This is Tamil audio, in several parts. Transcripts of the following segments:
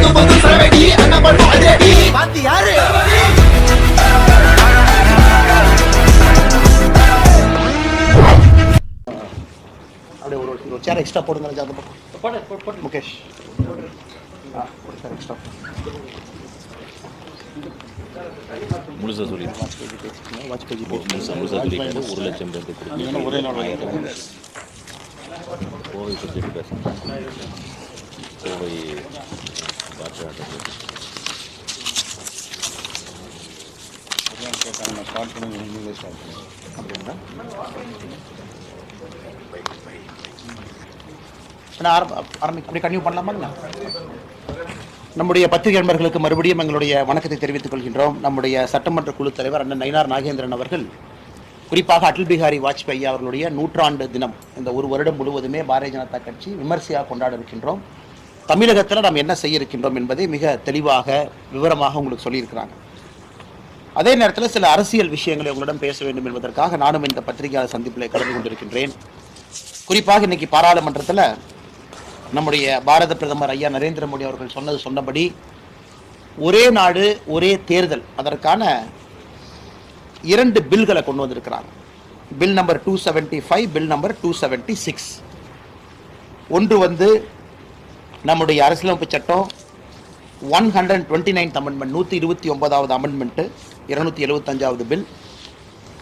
அப்படியே ஒரு சேர் எக்ஸ்ட்ரா போடுங்க அந்த பக்கம். முகேஷ் எக்ஸ்ட்ரா முழுசா சொல்லி வாஜ்பேயி முழுசா சொல்லிட்டாரு. 1 லட்சம் பேருக்கு ஒரே நாள் கோவை பற்றி பேசுகிறேன். கோவை ஸ்டார்ட் பண்ணி அப்படிங்களா? அப்படி கன்டினியூ பண்ணலாமா? நம்முடைய பத்திரிகை நண்பர்களுக்கு மறுபடியும் எங்களுடைய வணக்கத்தை தெரிவித்துக் கொள்கின்றோம். நம்முடைய சட்டமன்ற குழு தலைவர் அண்ணன் நயினார் நாகேந்திரன் அவர்கள் குறிப்பாக அடல் பிஹாரி வாஜ்பேயி அவர்களுடைய 100ஆண்டு தினம் இந்த ஒரு வருடம் முழுவதுமே பாரதிய ஜனதா கட்சி விமர்சையாக கொண்டாட இருக்கின்றோம். தமிழகத்தில் நாம் என்ன செய்ய இருக்கின்றோம் என்பதை மிக தெளிவாக விவரமாக உங்களுக்கு சொல்லியிருக்கிறாங்க. அதே நேரத்தில் சில அரசியல் விஷயங்களை உங்களிடம் பேச வேண்டும் என்பதற்காக நானும் இந்த பத்திரிகையாளர் சந்திப்பில் கலந்து கொண்டிருக்கின்றேன். குறிப்பாக இன்னைக்கு பாராளுமன்றத்தில் நம்முடைய பாரத பிரதமர் ஐயா நரேந்திர மோடி அவர்கள் சொன்னபடி ஒரே நாடு ஒரே தேர்தல் அதற்கான 2 பில்களை கொண்டு வந்திருக்கிறார். Bill number 275, bill number 276. ஒன்று நம்முடைய அரசியலமைப்பு சட்டம் 129th அமெண்ட்மெண்ட், 129வது அமெண்ட்மெண்ட், 275வது பில்.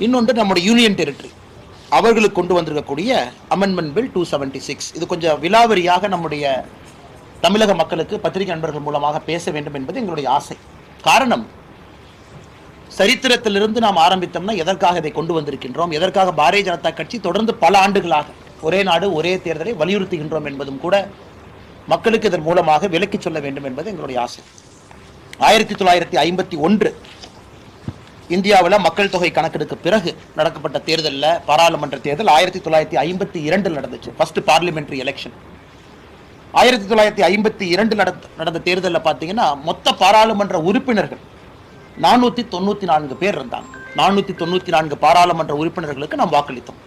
இன்னொன்று நம்முடைய யூனியன் டெரிட்டரி அவர்களுக்கு கொண்டு வந்திருக்கக்கூடிய அமெண்ட்மெண்ட் பில் 276. இது கொஞ்சம் விலாவரியாக நம்முடைய தமிழக மக்களுக்கு பத்திரிகை நண்பர்கள் மூலமாக பேச வேண்டும் என்பது எங்களுடைய ஆசை. காரணம், சரித்திரத்திலிருந்து நாம் ஆரம்பித்தோம்னா எதற்காக இதை கொண்டு வந்திருக்கின்றோம், எதற்காக பாரதிய ஜனதா கட்சி தொடர்ந்து பல ஆண்டுகளாக ஒரே நாடு ஒரே தேர்தலை வலியுறுத்துகின்றோம் என்பதும் கூட மக்களுக்கு இதன் மூலமாக விலக்கி சொல்ல வேண்டும் என்பது எங்களுடைய ஆசை. 1951 இந்தியாவில் மக்கள் தொகை கணக்கெடுக்க பிறகு நடக்கப்பட்ட தேர்தலில், பாராளுமன்ற தேர்தல் 1952 நடந்துச்சு. ஃபர்ஸ்ட் பார்லிமெண்டரி எலெக்ஷன் 1952 நடந்த தேர்தலில் பார்த்தீங்கன்னா மொத்த பாராளுமன்ற உறுப்பினர்கள் 494 பேர் இருந்தாங்க. 494 பாராளுமன்ற உறுப்பினர்களுக்கு நாம் வாக்களித்தோம்.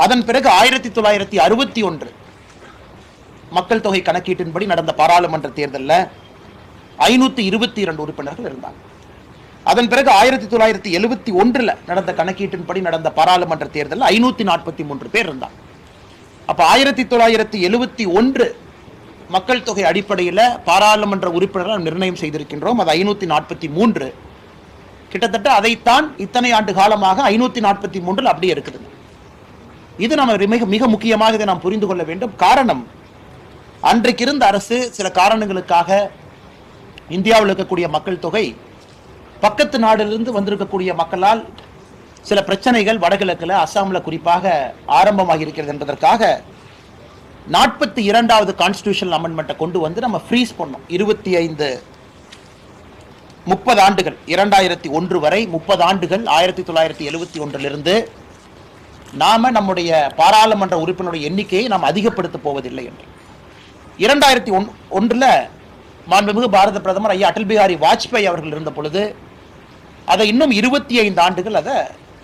அதன் பிறகு 1961 மக்கள் தொகை கணக்கீட்டின்படி நடந்த பாராளுமன்ற தேர்தலில் 522 உறுப்பினர்கள் இருந்தாங்க. அதன் பிறகு 1971 நடந்த கணக்கீட்டின்படி நடந்த பாராளுமன்ற தேர்தலில் 543 பேர் இருந்தாங்க. அப்ப 1971 மக்கள் தொகை அடிப்படையில் பாராளுமன்ற உறுப்பினர்கள் நிர்ணயம் செய்திருக்கின்றோம். அது 543. கிட்டத்தட்ட அதைத்தான் இத்தனை ஆண்டு காலமாக 543 அப்படியே இருக்குது. இது நம்ம மிக முக்கியமாக இதை நாம் புரிந்து கொள்ள வேண்டும். காரணம், அன்றைக்கு இருந்த அரசு சில காரணங்களுக்காக இந்தியாவில் இருக்கக்கூடிய மக்கள் தொகை பக்கத்து நாடுகளிலிருந்து வந்திருக்கக்கூடிய மக்களால் சில பிரச்சனைகள் வடகிழக்கில், அசாமில் குறிப்பாக ஆரம்பமாக இருக்கிறது என்பதற்காக 42வது கான்ஸ்டிடியூஷனல் அமெண்ட்மெண்ட்டை கொண்டு வந்து நம்ம ஃப்ரீஸ் பண்ணோம். 30 ஆண்டுகள் 2001 வரை 30 ஆண்டுகள் 1971 நாம நம்முடைய பாராளுமன்ற உறுப்பினருடைய எண்ணிக்கையை நாம் அதிகப்படுத்த போவதில்லை என்று 2001 மாண்புமிகு பாரத பிரதமர் ஐயா அடல் பிஹாரி வாஜ்பேயி அவர்கள் இருந்த பொழுது அதை இன்னும் 25 ஆண்டுகள் அதை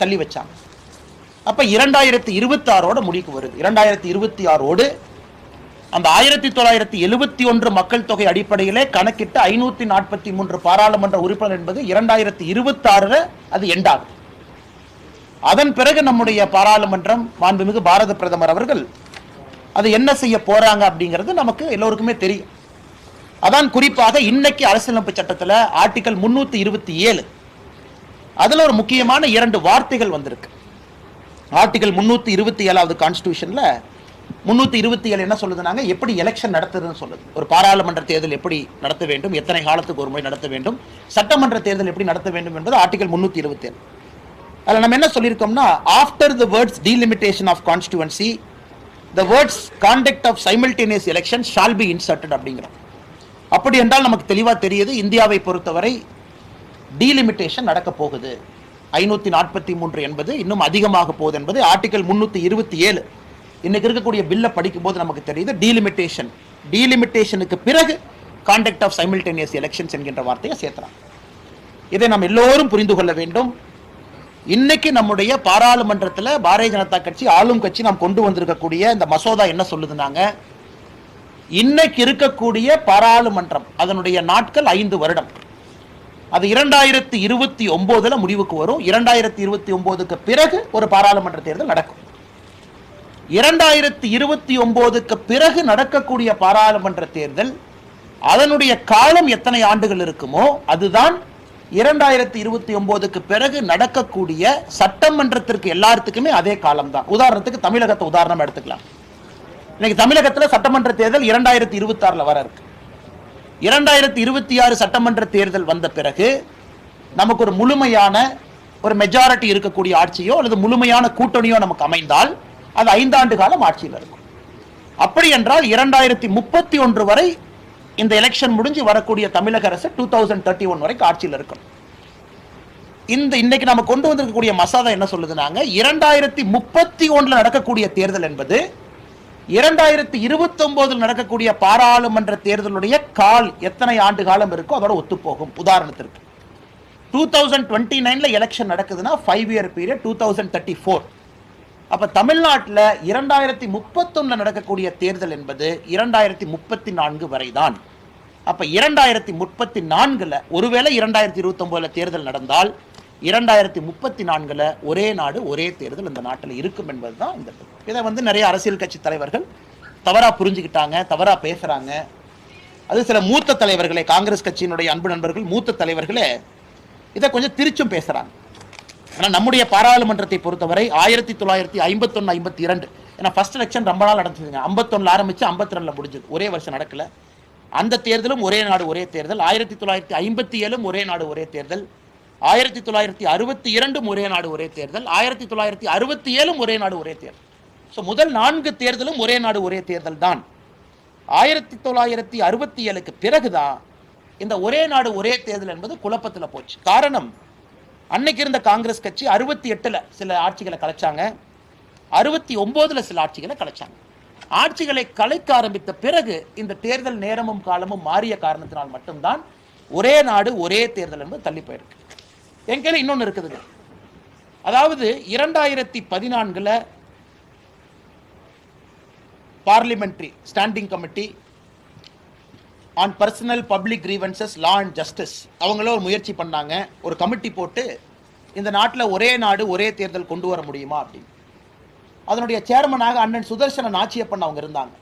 தள்ளி வச்சாங்க. அப்ப 2026 முடிவுக்கு வருது. 2026 அந்த 1971 மக்கள் தொகை அடிப்படையிலே கணக்கிட்டு 543 பாராளுமன்ற உறுப்பினர் என்பது 2026 அது எண்டாகும். அதன் பிறகு நம்முடைய பாராளுமன்றம் மாண்புமிகு பாரத பிரதமர் அவர்கள் அது என்ன செய்ய போறாங்க அப்படிங்கிறது நமக்கு எல்லோருக்குமே தெரியும். அதான் குறிப்பாக இன்னைக்கு அரசியலமைப்பு சட்டத்தில் ஆர்டிகல் 327 அதுல ஒரு முக்கியமான 2 வார்த்தைகள் வந்திருக்கு. ஆர்டிகல் 327வது கான்ஸ்டிடியூஷன்ல 327 என்ன சொல்லுதுனாங்க, எப்படி எலெக்ஷன் நடத்துறதுன்னு சொல்லுது. ஒரு பாராளுமன்ற தேர்தல் எப்படி நடத்த வேண்டும், எத்தனை காலத்துக்கு ஒரு முறை நடத்த வேண்டும், சட்டமன்ற தேர்தல் எப்படி நடத்த வேண்டும் என்பது ஆர்டிகல் 327. அதில் நம்ம என்ன சொல்லியிருக்கோம்னா, after the words delimitation of constituency the words conduct of simultaneous election shall be inserted அப்படிங்கிறோம். அப்படி என்றால் நமக்கு தெளிவா தெரியுது, இந்தியாவை பொறுத்தவரை டீலிமிட்டேஷன் நடக்க போகுது. 543 என்பது இன்னும் அதிகமாக போகுது என்பது ஆர்டிகல் 327 இன்னைக்கு இருக்கக்கூடிய பில்லை படிக்கும் போது நமக்கு தெரியுது. டீலிமிட்டேஷனுக்கு பிறகு கான்டக்ட் ஆஃப் சைமல்டேனியஸ் எலெக்ஷன்ஸ் என்கின்ற வார்த்தையை சேர்த்துறாங்க. இதை நாம் எல்லோரும் புரிந்து கொள்ள வேண்டும். இன்னைக்கு நம்முடைய பாராளுமன்றத்தில் பாரதிய ஜனதா கட்சி ஆளும் கட்சி நாம் கொண்டு வந்திருக்கக்கூடிய இந்த மசோதா என்ன சொல்லுதுனாங்க, இன்னைக்கு இருக்கக்கூடிய பாராளுமன்றம் அதனுடைய நாட்கள் 5 வருடம். அது 2029 முடிவுக்கு வரும். 2029க்கு பிறகு ஒரு பாராளுமன்ற தேர்தல் நடக்கும். 2029க்கு பிறகு நடக்கக்கூடிய பாராளுமன்ற தேர்தல் அதனுடைய காலம் எத்தனை ஆண்டுகள் இருக்குமோ அதுதான் 2029க்கு பிறகு நடக்கக்கூடிய சட்டமன்றத்திற்கு எல்லாத்துக்குமே அதே காலம் தான். உதாரணத்துக்கு தமிழகத்தை உதாரணம் எடுத்துக்கலாம். இன்னைக்கு தமிழகத்தில் சட்டமன்ற தேர்தல் 2026 வர இருக்கு. 2026 சட்டமன்ற தேர்தல் வந்த பிறகு நமக்கு ஒரு முழுமையான ஒரு மெஜாரிட்டி இருக்கக்கூடிய ஆட்சியோ அல்லது முழுமையான கூட்டணியோ நமக்கு அமைந்தால் அது 5 ஆண்டு காலம் ஆட்சியில் இருக்கும். அப்படி என்றால் 2031 வரை இந்த எலெக்ஷன் முடிஞ்சு வரக்கூடிய தமிழக அரசு 2031 வரைக்கும் ஆட்சியில் இருக்கும். இன்னைக்கு நம்ம கொண்டு வந்திருக்கக்கூடிய மசோதா என்ன சொல்லுதுனாங்க, 2031 நடக்கக்கூடிய தேர்தல் என்பது 2029 நடக்கக்கூடிய பாராளுமன்ற தேர்தலுடைய எத்தனை ஆண்டு காலம் இருக்கோ அதோட ஒத்துப்போகும். உதாரணத்திற்கு 2029 எலெக்ஷன் நடக்குதுன்னா 5 இயர் பீரியட் 2034. அப்ப தமிழ்நாட்டில் 2031 நடக்கக்கூடிய தேர்தல் என்பது 2034 வரைதான். அப்ப 2034 ஒருவேளை 2029 தேர்தல் நடந்தால் 2034 ஒரே நாடு ஒரே தேர்தல் இந்த நாட்டில் இருக்கும் என்பதுதான் இந்த. இதை நிறைய அரசியல் கட்சி தலைவர்கள் தவறா புரிஞ்சுக்கிட்டாங்க, தவறா பேசுறாங்க. அது சில மூத்த தலைவர்களே, காங்கிரஸ் கட்சியினுடைய அன்பு நண்பர்கள் மூத்த தலைவர்களே இதை கொஞ்சம் திருச்சும் பேசுறாங்க. ஆனால் நம்முடைய பாராளுமன்றத்தை பொறுத்தவரை 1951, 52 ஏன்னா ஃபர்ஸ்ட் எலெக்ஷன் ரொம்ப நாள் நடந்துச்சுங்க. 51 ஆரம்பிச்சு 52 முடிஞ்சது, ஒரே வருஷம் நடக்கல. அந்த தேர்தலும் ஒரே நாடு ஒரே தேர்தல். 1957 ஒரே நாடு ஒரே தேர்தல். 1962 ஒரே நாடு ஒரே தேர்தல். 1967 ஒரே நாடு ஒரே தேர்தல். ஸோ முதல் 4 தேர்தலும் ஒரே நாடு ஒரே தேர்தல் தான். 1967க்கு பிறகுதான் இந்த ஒரே நாடு ஒரே தேர்தல் என்பது குழப்பத்தில் போச்சு. காரணம், அன்னைக்கு இருந்த காங்கிரஸ் கட்சி 68 சில ஆட்சிகளை கலைச்சாங்க, 69 சில ஆட்சிகளை கலைச்சாங்க. ஆட்சிகளை கலைக்க ஆரம்பித்த பிறகு இந்த தேர்தல் நேரமும் காலமும் மாறிய காரணத்தினால் மட்டும்தான் ஒரே நாடு ஒரே தேர்தல் என்பது தள்ளி போயிருக்கு. என் கையில் இன்னொன்று இருக்குதுங்க. அதாவது 2014 parliamentary standing committee on personal public grievances law and justice அவங்களும் ஒரு முயற்சி பண்ணாங்க. ஒரு கமிட்டி போட்டு இந்த நாட்டில் ஒரே நாடு ஒரே தேர்தல் கொண்டு வர முடியுமா அப்படின்னு. அதனுடைய சேர்மனாக அண்ணன் சுதர்சன நாச்சியப்பன் அவங்க இருந்தாங்க.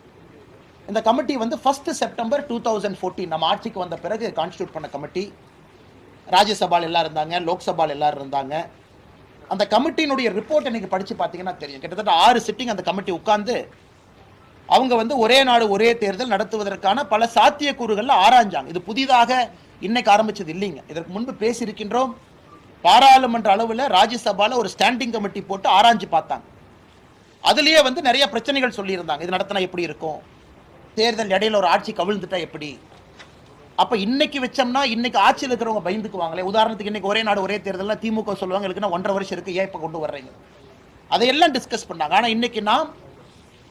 இந்த கமிட்டி 1 செப்டம்பர் 2014 நம்ம ஆட்சிக்கு வந்த பிறகு கான்ஸ்டியூட் பண்ண கமிட்டி. ராஜ்யசபால் எல்லாரும் இருந்தாங்க, லோக்சபால் எல்லாரும் இருந்தாங்க. அந்த கமிட்டியினுடைய ரிப்போர்ட் இன்னைக்கு படித்து பார்த்தீங்கன்னா தெரியும். கிட்டத்தட்ட 6 சிட்டிங் அந்த கமிட்டி உட்கார்ந்து அவங்க ஒரே நாடு ஒரே தேர்தல் நடத்துவதற்கான பல சாத்தியக்கூறுகள் ஆராய்ஞ்சாங்க. இது புதிதாக இன்னைக்கு ஆரம்பிச்சது இல்லைங்க. இதற்கு முன்பு பேசியிருக்கின்றோம். பாராளுமன்ற அளவில் ராஜ்யசபால ஒரு ஸ்டாண்டிங் கமிட்டி போட்டு ஆராய்ஞ்சு பார்த்தாங்க. அதுலேயே நிறைய பிரச்சனைகள் சொல்லியிருந்தாங்க. இது நடத்தினா எப்படி இருக்கும், தேர்தல் இடையில ஒரு ஆட்சி கவிழ்ந்துட்டா எப்படி. அப்ப இன்னைக்கு வச்சோம்னா இன்னைக்கு ஆட்சியில் இருக்கிறவங்க பயந்துக்குவாங்களே. உதாரணத்துக்கு இன்னைக்கு ஒரே நாடு ஒரே தேர்தல் திமுக சொல்லுவாங்க, இருக்குன்னா 1.5 வருஷம் இருக்கு, ஏன் இப்ப கொண்டு வர்றீங்க, அதையெல்லாம் டிஸ்கஸ் பண்ணாங்க. ஆனா இன்னைக்கு நாம்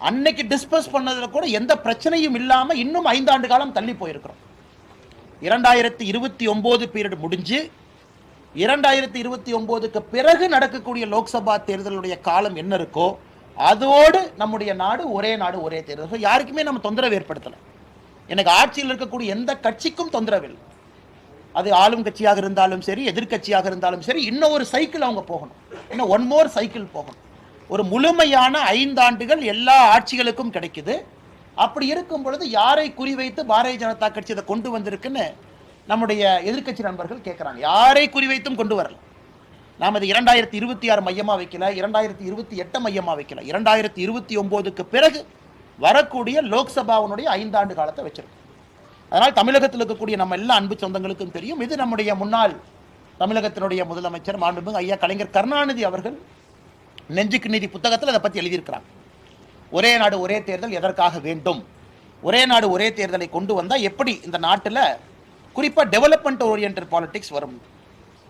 அன்னைக்கு டிஸ்கஸ் பண்ணதுல கூட எந்த பிரச்சனையும் இல்லாம இன்னும் 5 ஆண்டு காலம் தள்ளி போயிருக்கிறோம். 2029 பீரியட் முடிஞ்சு 2029க்கு பிறகு நடக்கக்கூடிய லோக்சபா தேர்தலுடைய காலம் என்ன இருக்கோ அதோடு நம்முடைய நாடு ஒரே தேர்தல். யாருக்குமே நம்ம தொந்தரவு ஏற்படுத்தல. எனக்கு ஆட்சியில் இருக்கக்கூடிய எந்த கட்சிக்கும் தொந்தரவில்லை. அது ஆளும் கட்சியாக இருந்தாலும் சரி, எதிர்கட்சியாக இருந்தாலும் சரி, இன்னும் ஒரு சைக்கிள் அவங்க போகணும், இன்னும் 1 மோர் சைக்கிள் போகணும். ஒரு முழுமையான 5 ஆண்டுகள் எல்லா ஆட்சிகளுக்கும் கிடைக்குது. அப்படி இருக்கும் பொழுது யாரை குறிவைத்து பாரதிய ஜனதா கட்சி இதை கொண்டு வந்திருக்குன்னு நம்முடைய எதிர்கட்சி நண்பர்கள் கேட்குறாங்க. யாரை குறிவைத்தும் கொண்டு வரல. நாம் இது 2026 மையமா வைக்கல, 2028 மையமா வைக்கல. 2029க்கு பிறகு வரக்கூடிய லோக்சபாவுடைய 5 ஆண்டு காலத்தை வச்சிருக்கோம். அதனால் தமிழகத்தில் இருக்கக்கூடிய நம்ம எல்லா அன்பு சொந்தங்களுக்கும் தெரியும். இது நம்முடைய முன்னாள் தமிழகத்தினுடைய முதலமைச்சர் மாண்புமிகு ஐயா கலைஞர் கருணாநிதி அவர்கள் நெஞ்சுக்கு நீதி புத்தகத்தில் அதை பற்றி எழுதியிருக்கிறாங்க. ஒரே நாடு ஒரே தேர்தல் எதற்காக வேண்டும், ஒரே நாடு ஒரே தேர்தலை கொண்டு வந்தால் எப்படி இந்த நாட்டில் குறிப்பாக டெவலப்மெண்ட் ஓரியன்டட் பாலிடிக்ஸ் வரும்.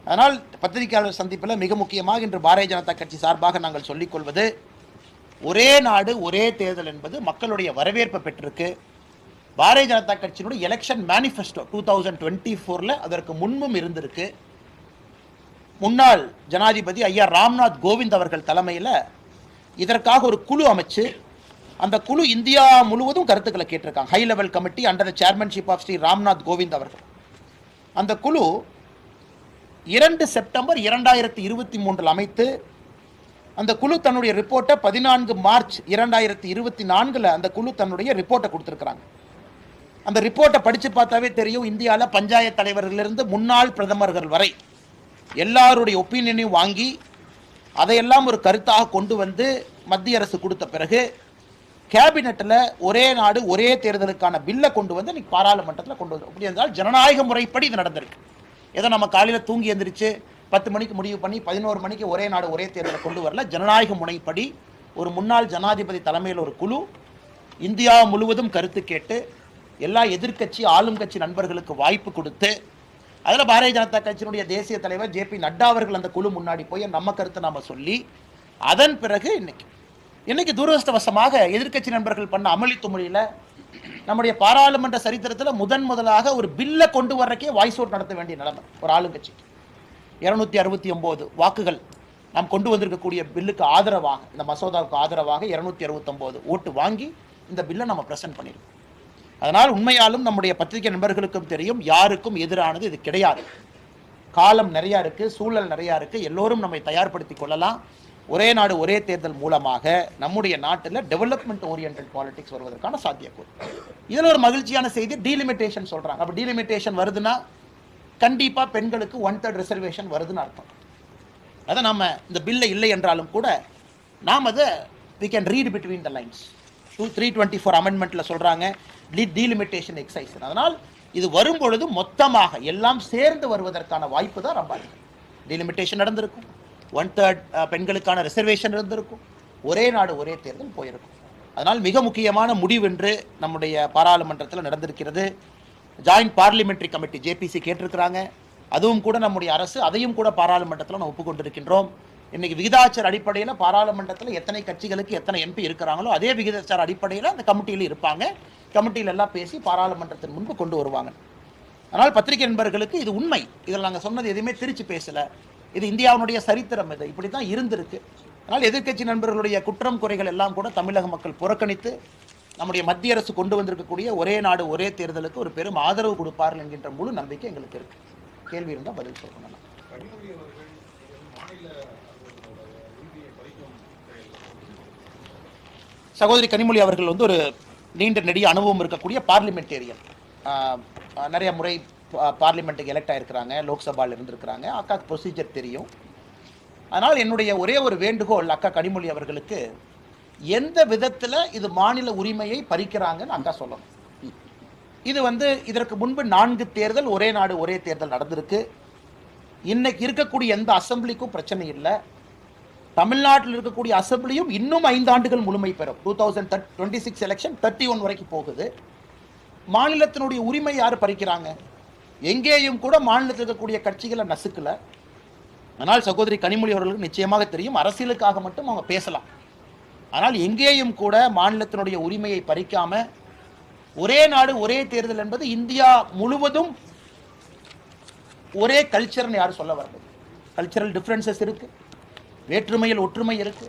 அதனால் பத்திரிகையாளர் சந்திப்பில் மிக முக்கியமாக இன்று பாரதிய ஜனதா கட்சி சார்பாக நாங்கள் சொல்லிக்கொள்வது, ஒரே நாடு ஒரே தேர்தல் என்பது மக்களுடைய வரவேற்பை பெற்றிருக்கு. பாரதிய ஜனதா கட்சியினுடைய எலெக்ஷன் மேனிஃபெஸ்டோ 2024 அதற்கு முன்பும் இருந்திருக்கு. முன்னாள் ஜனாதிபதி ஐயா ராம்நாத் கோவிந்த் அவர்கள் தலைமையில் இதற்காக ஒரு குழு அமைச்சு அந்த குழு இந்தியா முழுவதும் கருத்துக்களை கேட்டிருக்காங்க. High level committee under the chairmanship of Shri Ramnath Kovind அவர்கள். அந்த குழு 2 செப்டம்பர் 2023 அமைத்து அந்த குழு தன்னுடைய ரிப்போர்ட்டை 14 மார்ச் 2024 அந்த குழு தன்னுடைய ரிப்போர்ட்டை கொடுத்துருக்குறாங்க. அந்த ரிப்போர்ட்டை படித்து பார்த்தாவே தெரியும், இந்தியாவில் பஞ்சாயத்து தலைவர்களிலிருந்து முன்னாள் பிரதமர்கள் வரை எல்லாருடைய ஒப்பீனியனையும் வாங்கி அதையெல்லாம் ஒரு கருத்தாக கொண்டு வந்து மத்திய அரசு கொடுத்த பிறகு கேபினெட்டில் ஒரே நாடு ஒரே தேர்தலுக்கான பில்லை கொண்டு வந்து இன்னைக்கு பாராளுமன்றத்தில் கொண்டு வந்து, அப்படி என்றால் ஜனநாயக முறைப்படி இது நடந்திருக்கு. ஏதோ நம்ம காலையில் தூங்கி எந்திரிச்சு 10 மணிக்கு முடிவு பண்ணி 11 மணிக்கு ஒரே நாடு ஒரே தேர்தலை கொண்டு வரல. ஜனநாயக முறைப்படி ஒரு முன்னாள் ஜனாதிபதி தலைமையில் ஒரு குழு இந்தியா முழுவதும் கருத்து கேட்டு எல்லா எதிர்க்கட்சி ஆளும் கட்சி நண்பர்களுக்கு வாய்ப்பு கொடுத்து, அதில் பாரதிய ஜனதா கட்சியினுடைய தேசிய தலைவர் JP நட்டா அவர்கள் அந்த குழு முன்னாடி போய் நம்ம கருத்தை நாம சொல்லி, அதன் பிறகு இன்னைக்கு துரதிருஷ்டவசமாக எதிர்க்கட்சி நண்பர்கள் பண்ண அமளி துமளியில் நம்முடைய பாராளுமன்ற சரித்திரத்தில் முதலாக ஒரு பில்லை கொண்டு வர்றக்கே வாய்ஸ் ஓட் நடத்த வேண்டிய நிலைமை ஒரு ஆளுங்கட்சிக்கு. 269 வாக்குகள் நாம் கொண்டு வந்திருக்கக்கூடிய பில்லுக்கு ஆதரவாக, இந்த மசோதாவுக்கு ஆதரவாக 269 ஓட்டு வாங்கி இந்த பில்லை நம்ம பிரசன்ட் பண்ணியிருக்கோம். அதனால் உண்மையாலும் நம்முடைய பத்திரிகை நண்பர்களுக்கும் தெரியும், யாருக்கும் எதிரானது இது கிடையாது. காலம் நிறையா இருக்குது, சூழல் நிறையா இருக்குது, எல்லோரும் நம்மை தயார்படுத்தி கொள்ளலாம். ஒரே நாடு ஒரே தேர்தல் மூலமாக நம்முடைய நாட்டில் டெவலப்மெண்ட் ஓரியன்டட் பாலிடிக்ஸ் வருவதற்கான சாத்தியக்கூறு. இதில் ஒரு மகிழ்ச்சியான செய்தி, டீலிமிட்டேஷன் சொல்கிறாங்க. அப்போ டீலிமிட்டேஷன் வருதுன்னா கண்டிப்பாக பெண்களுக்கு 1/3 ரிசர்வேஷன் வருதுன்னு அர்த்தம். அதை நம்ம இந்த பில்லை இல்லை என்றாலும் கூட நாம் அதை we can read between the lines. 324 அமெண்ட்மெண்ட்டில் சொல்கிறாங்க டீலிமிட்டேஷன் எக்ஸைஸ். அதனால் இது வரும்பொழுது மொத்தமாக எல்லாம் சேர்ந்து வருவதற்கான வாய்ப்பு தான் ரொம்ப அதிகம். டீலிமிட்டேஷன் நடந்திருக்கும், 1/3 பெண்களுக்கான ரிசர்வேஷன் இருந்திருக்கும், ஒரே நாடு ஒரே தேர்தல் போயிருக்கும். அதனால் மிக முக்கியமான முடிவு என்று நம்முடைய பாராளுமன்றத்தில் நடந்திருக்கிறது. ஜாயிண்ட் பார்லிமெண்ட்ரி கமிட்டி JPC கேட்டிருக்கிறாங்க. அதுவும் கூட நம்முடைய அரசு அதையும் கூட பாராளுமன்றத்தில் நம்ம ஒப்புக்கொண்டிருக்கின்றோம். இன்னைக்கு விகிதாச்சார அடிப்படையில் பாராளுமன்றத்தில் எத்தனை கட்சிகளுக்கு எத்தனை MP இருக்கிறாங்களோ அதே விகிதாச்சார அடிப்படையில் அந்த கமிட்டியில் இருப்பாங்க. கமிட்டியில் எல்லாம் பேசி பாராளுமன்றத்தின் முன்பு கொண்டு வருவாங்க. அதனால் பத்திரிகை நண்பர்களுக்கு இது உண்மை, இதில் நாங்கள் சொன்னது எதுவுமே திருச்சி பேசலை. இது இந்தியாவுடைய சரித்திரம், இது இப்படி தான் இருந்திருக்கு. அதனால் எதிர்க்கட்சி நண்பர்களுடைய குற்றம் குறைகள் எல்லாம் கூட தமிழக மக்கள் புறக்கணித்து நம்முடைய மத்திய அரசு கொண்டு வந்திருக்கக்கூடிய ஒரே நாடு ஒரே தேர்தலுக்கு ஒரு பெரும் ஆதரவு கொடுப்பார்கள் என்கின்ற முழு நம்பிக்கை எங்களுக்கு இருக்கு. கேள்வி இருந்தால் பதில் சொல்லணும். சகோதரி கனிமொழி அவர்கள் ஒரு நீண்ட நெடிய அனுபவம் இருக்கக்கூடிய பார்லிமெண்டேரியன், நிறைய முறை பார்லிமெண்ட்டுக்கு எலெக்ட் ஆகிருக்கிறாங்க, லோக்சபாவில் இருந்திருக்கிறாங்க. அக்காவுக்கு ப்ரொசீஜர் தெரியும். அதனால் என்னுடைய ஒரே ஒரு வேண்டுகோள் அக்கா கனிமொழி அவர்களுக்கு, எந்த விதத்தில் இது மாநில உரிமையை பறிக்கிறாங்கன்னு அக்கா சொல்லணும். இது இதற்கு முன்பு 4 தேர்தல் ஒரே நாடு ஒரே தேர்தல் நடந்திருக்கு. இன்னைக்கு இருக்கக்கூடிய எந்த அசம்பிளிக்கும் பிரச்சனை இல்லை. தமிழ்நாட்டில் இருக்கக்கூடிய அசம்பிளியும் இன்னும் 5 ஆண்டுகள் முழுமை பெறும். 2026 எலெக்ஷன் 31 வரைக்கும் போகுது. மாநிலத்தினுடைய உரிமை யார் பறிக்கிறாங்க? எங்கேயும் கூட மாநிலத்தில் இருக்கக்கூடிய கட்சிகளை நசுக்கல. ஆனால் சகோதரி கனிமொழி அவர்களுக்கு நிச்சயமாக தெரியும், அரசியலுக்காக மட்டும் அவங்க பேசலாம். ஆனால் எங்கேயும் கூட மாநிலத்தினுடைய உரிமையை பறிக்காம ஒரே நாடு ஒரே தேர்தல் என்பது இந்தியா முழுவதும் ஒரே கல்ச்சர்னு யாரும் சொல்ல வரது. கல்ச்சரல் டிஃப்ரென்சஸ் இருக்கு, வேற்றுமையில் ஒற்றுமை இருக்கு.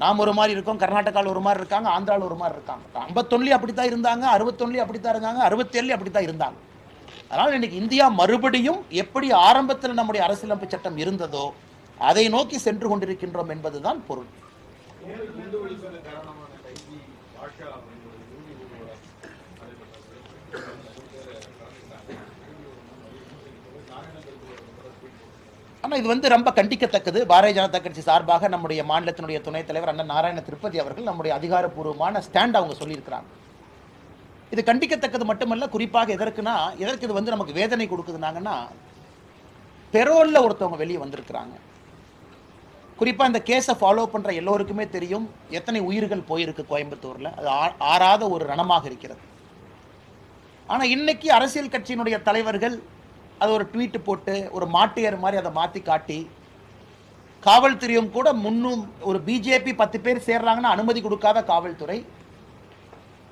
நாம் ஒரு மாதிரி இருக்கோம், கர்நாடகாவில் ஒரு மாதிரி இருக்காங்க, ஆந்திராவில் ஒரு மாதிரி இருக்காங்க. 51 அப்படித்தான் இருந்தாங்க, 61 அப்படித்தான் இருந்தாங்க, 67 அப்படித்தான் இருந்தாங்க. அதனால் இன்னைக்கு இந்தியா மறுபடியும் எப்படி ஆரம்பத்தில் நம்முடைய அரசியலமைப்பு சட்டம் இருந்ததோ அதை நோக்கி சென்று கொண்டிருக்கின்றோம் என்பதுதான் பொருள். ஆனால் இது ரொம்ப கண்டிக்கத்தக்கது. பாரதிய ஜனதா கட்சி சார்பாக நம்முடைய மாநிலத்தினுடைய துணைத் தலைவர் அண்ணன் நாராயண திருப்பதி அவர்கள் நம்முடைய அதிகாரப்பூர்வமான ஸ்டாண்ட் அவங்க சொல்லியிருக்கிறாங்க. இது கண்டிக்கத்தக்கது மட்டுமல்ல, குறிப்பாக எதற்கு இது நமக்கு வேதனை கொடுக்குதுனாங்கன்னா, பெரோலில் ஒருத்தவங்க வெளியே வந்திருக்கிறாங்க. குறிப்பாக இந்த கேஸை ஃபாலோ பண்ணுற எல்லோருக்குமே தெரியும் எத்தனை உயிர்கள் போயிருக்கு கோயம்புத்தூரில். அது ஆறாத ஒரு ரணமாக இருக்கிறது. ஆனால் இன்னைக்கு அரசியல் கட்சியினுடைய தலைவர்கள் அது ஒரு ட்வீட் போட்டு ஒரு மாட்டியர் மாதிரி அதை மாற்றி காட்டி, காவல்துறையும் கூட முன்னும் ஒரு பிஜேபி 10 பேர் சேர்றாங்கன்னா அனுமதி கொடுக்காத காவல்துறை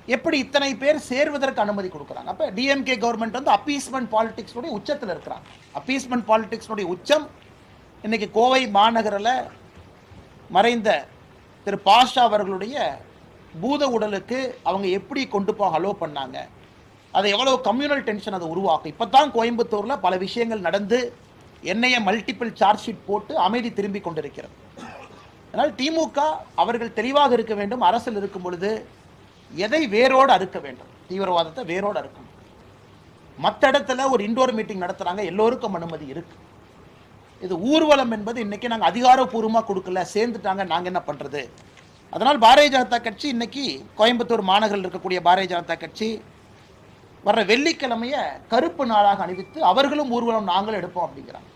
எப்படி இத்தனை பேர் சேர்வதற்கு அனுமதி கொடுக்குறாங்க? அப்போ டிஎம்கே கவர்மெண்ட் அப்பீஸ்மெண்ட் பாலிடிக்ஸுடைய உச்சத்தில் இருக்கிறாங்க. அப்பீஸ்மெண்ட் பாலிடிக்ஸுடைய உச்சம் இன்னைக்கு கோவை மாநகரில் மறைந்த திரு பாஷா அவர்களுடைய பூத உடலுக்கு அவங்க எப்படி கொண்டு போக அலோ பண்ணாங்க, அதை எவ்வளோ கம்யூனல் டென்ஷன் அதை உருவாக்கும். இப்போ தான் கோயம்புத்தூரில் பல விஷயங்கள் நடந்து என்னைய மல்டிபிள் சார்ஜ் ஷீட் போட்டு அமைதி திரும்பி கொண்டிருக்கிறது. அதனால் திமுக அவர்கள் தெளிவாக இருக்க வேண்டும். அரசில் இருக்கும் பொழுது எதை வேரோடு அறுக்க வேண்டும், தீவிரவாதத்தை வேரோடு அறுக்கணும். மற்ற இடத்துல ஒரு இண்டோர் மீட்டிங் நடத்துகிறாங்க, எல்லோருக்கும் அனுமதி இருக்கு. இது ஊர்வலம் என்பது இன்னைக்கு நாங்கள் அதிகாரப்பூர்வமாக கொடுக்கல, சேர்ந்துட்டாங்க, நாங்கள் என்ன பண்ணுறது? அதனால் பாரதிய ஜனதா கட்சி இன்னைக்கு கோயம்புத்தூர் மாநகரில் இருக்கக்கூடிய பாரதிய ஜனதா கட்சி வர்ற வெள்ளிக்கிழமைய கருப்பு நாளாக அணிவித்து அவர்களும் ஊர்வலம் நாங்களும் எடுப்போம் அப்படிங்கிறாங்க.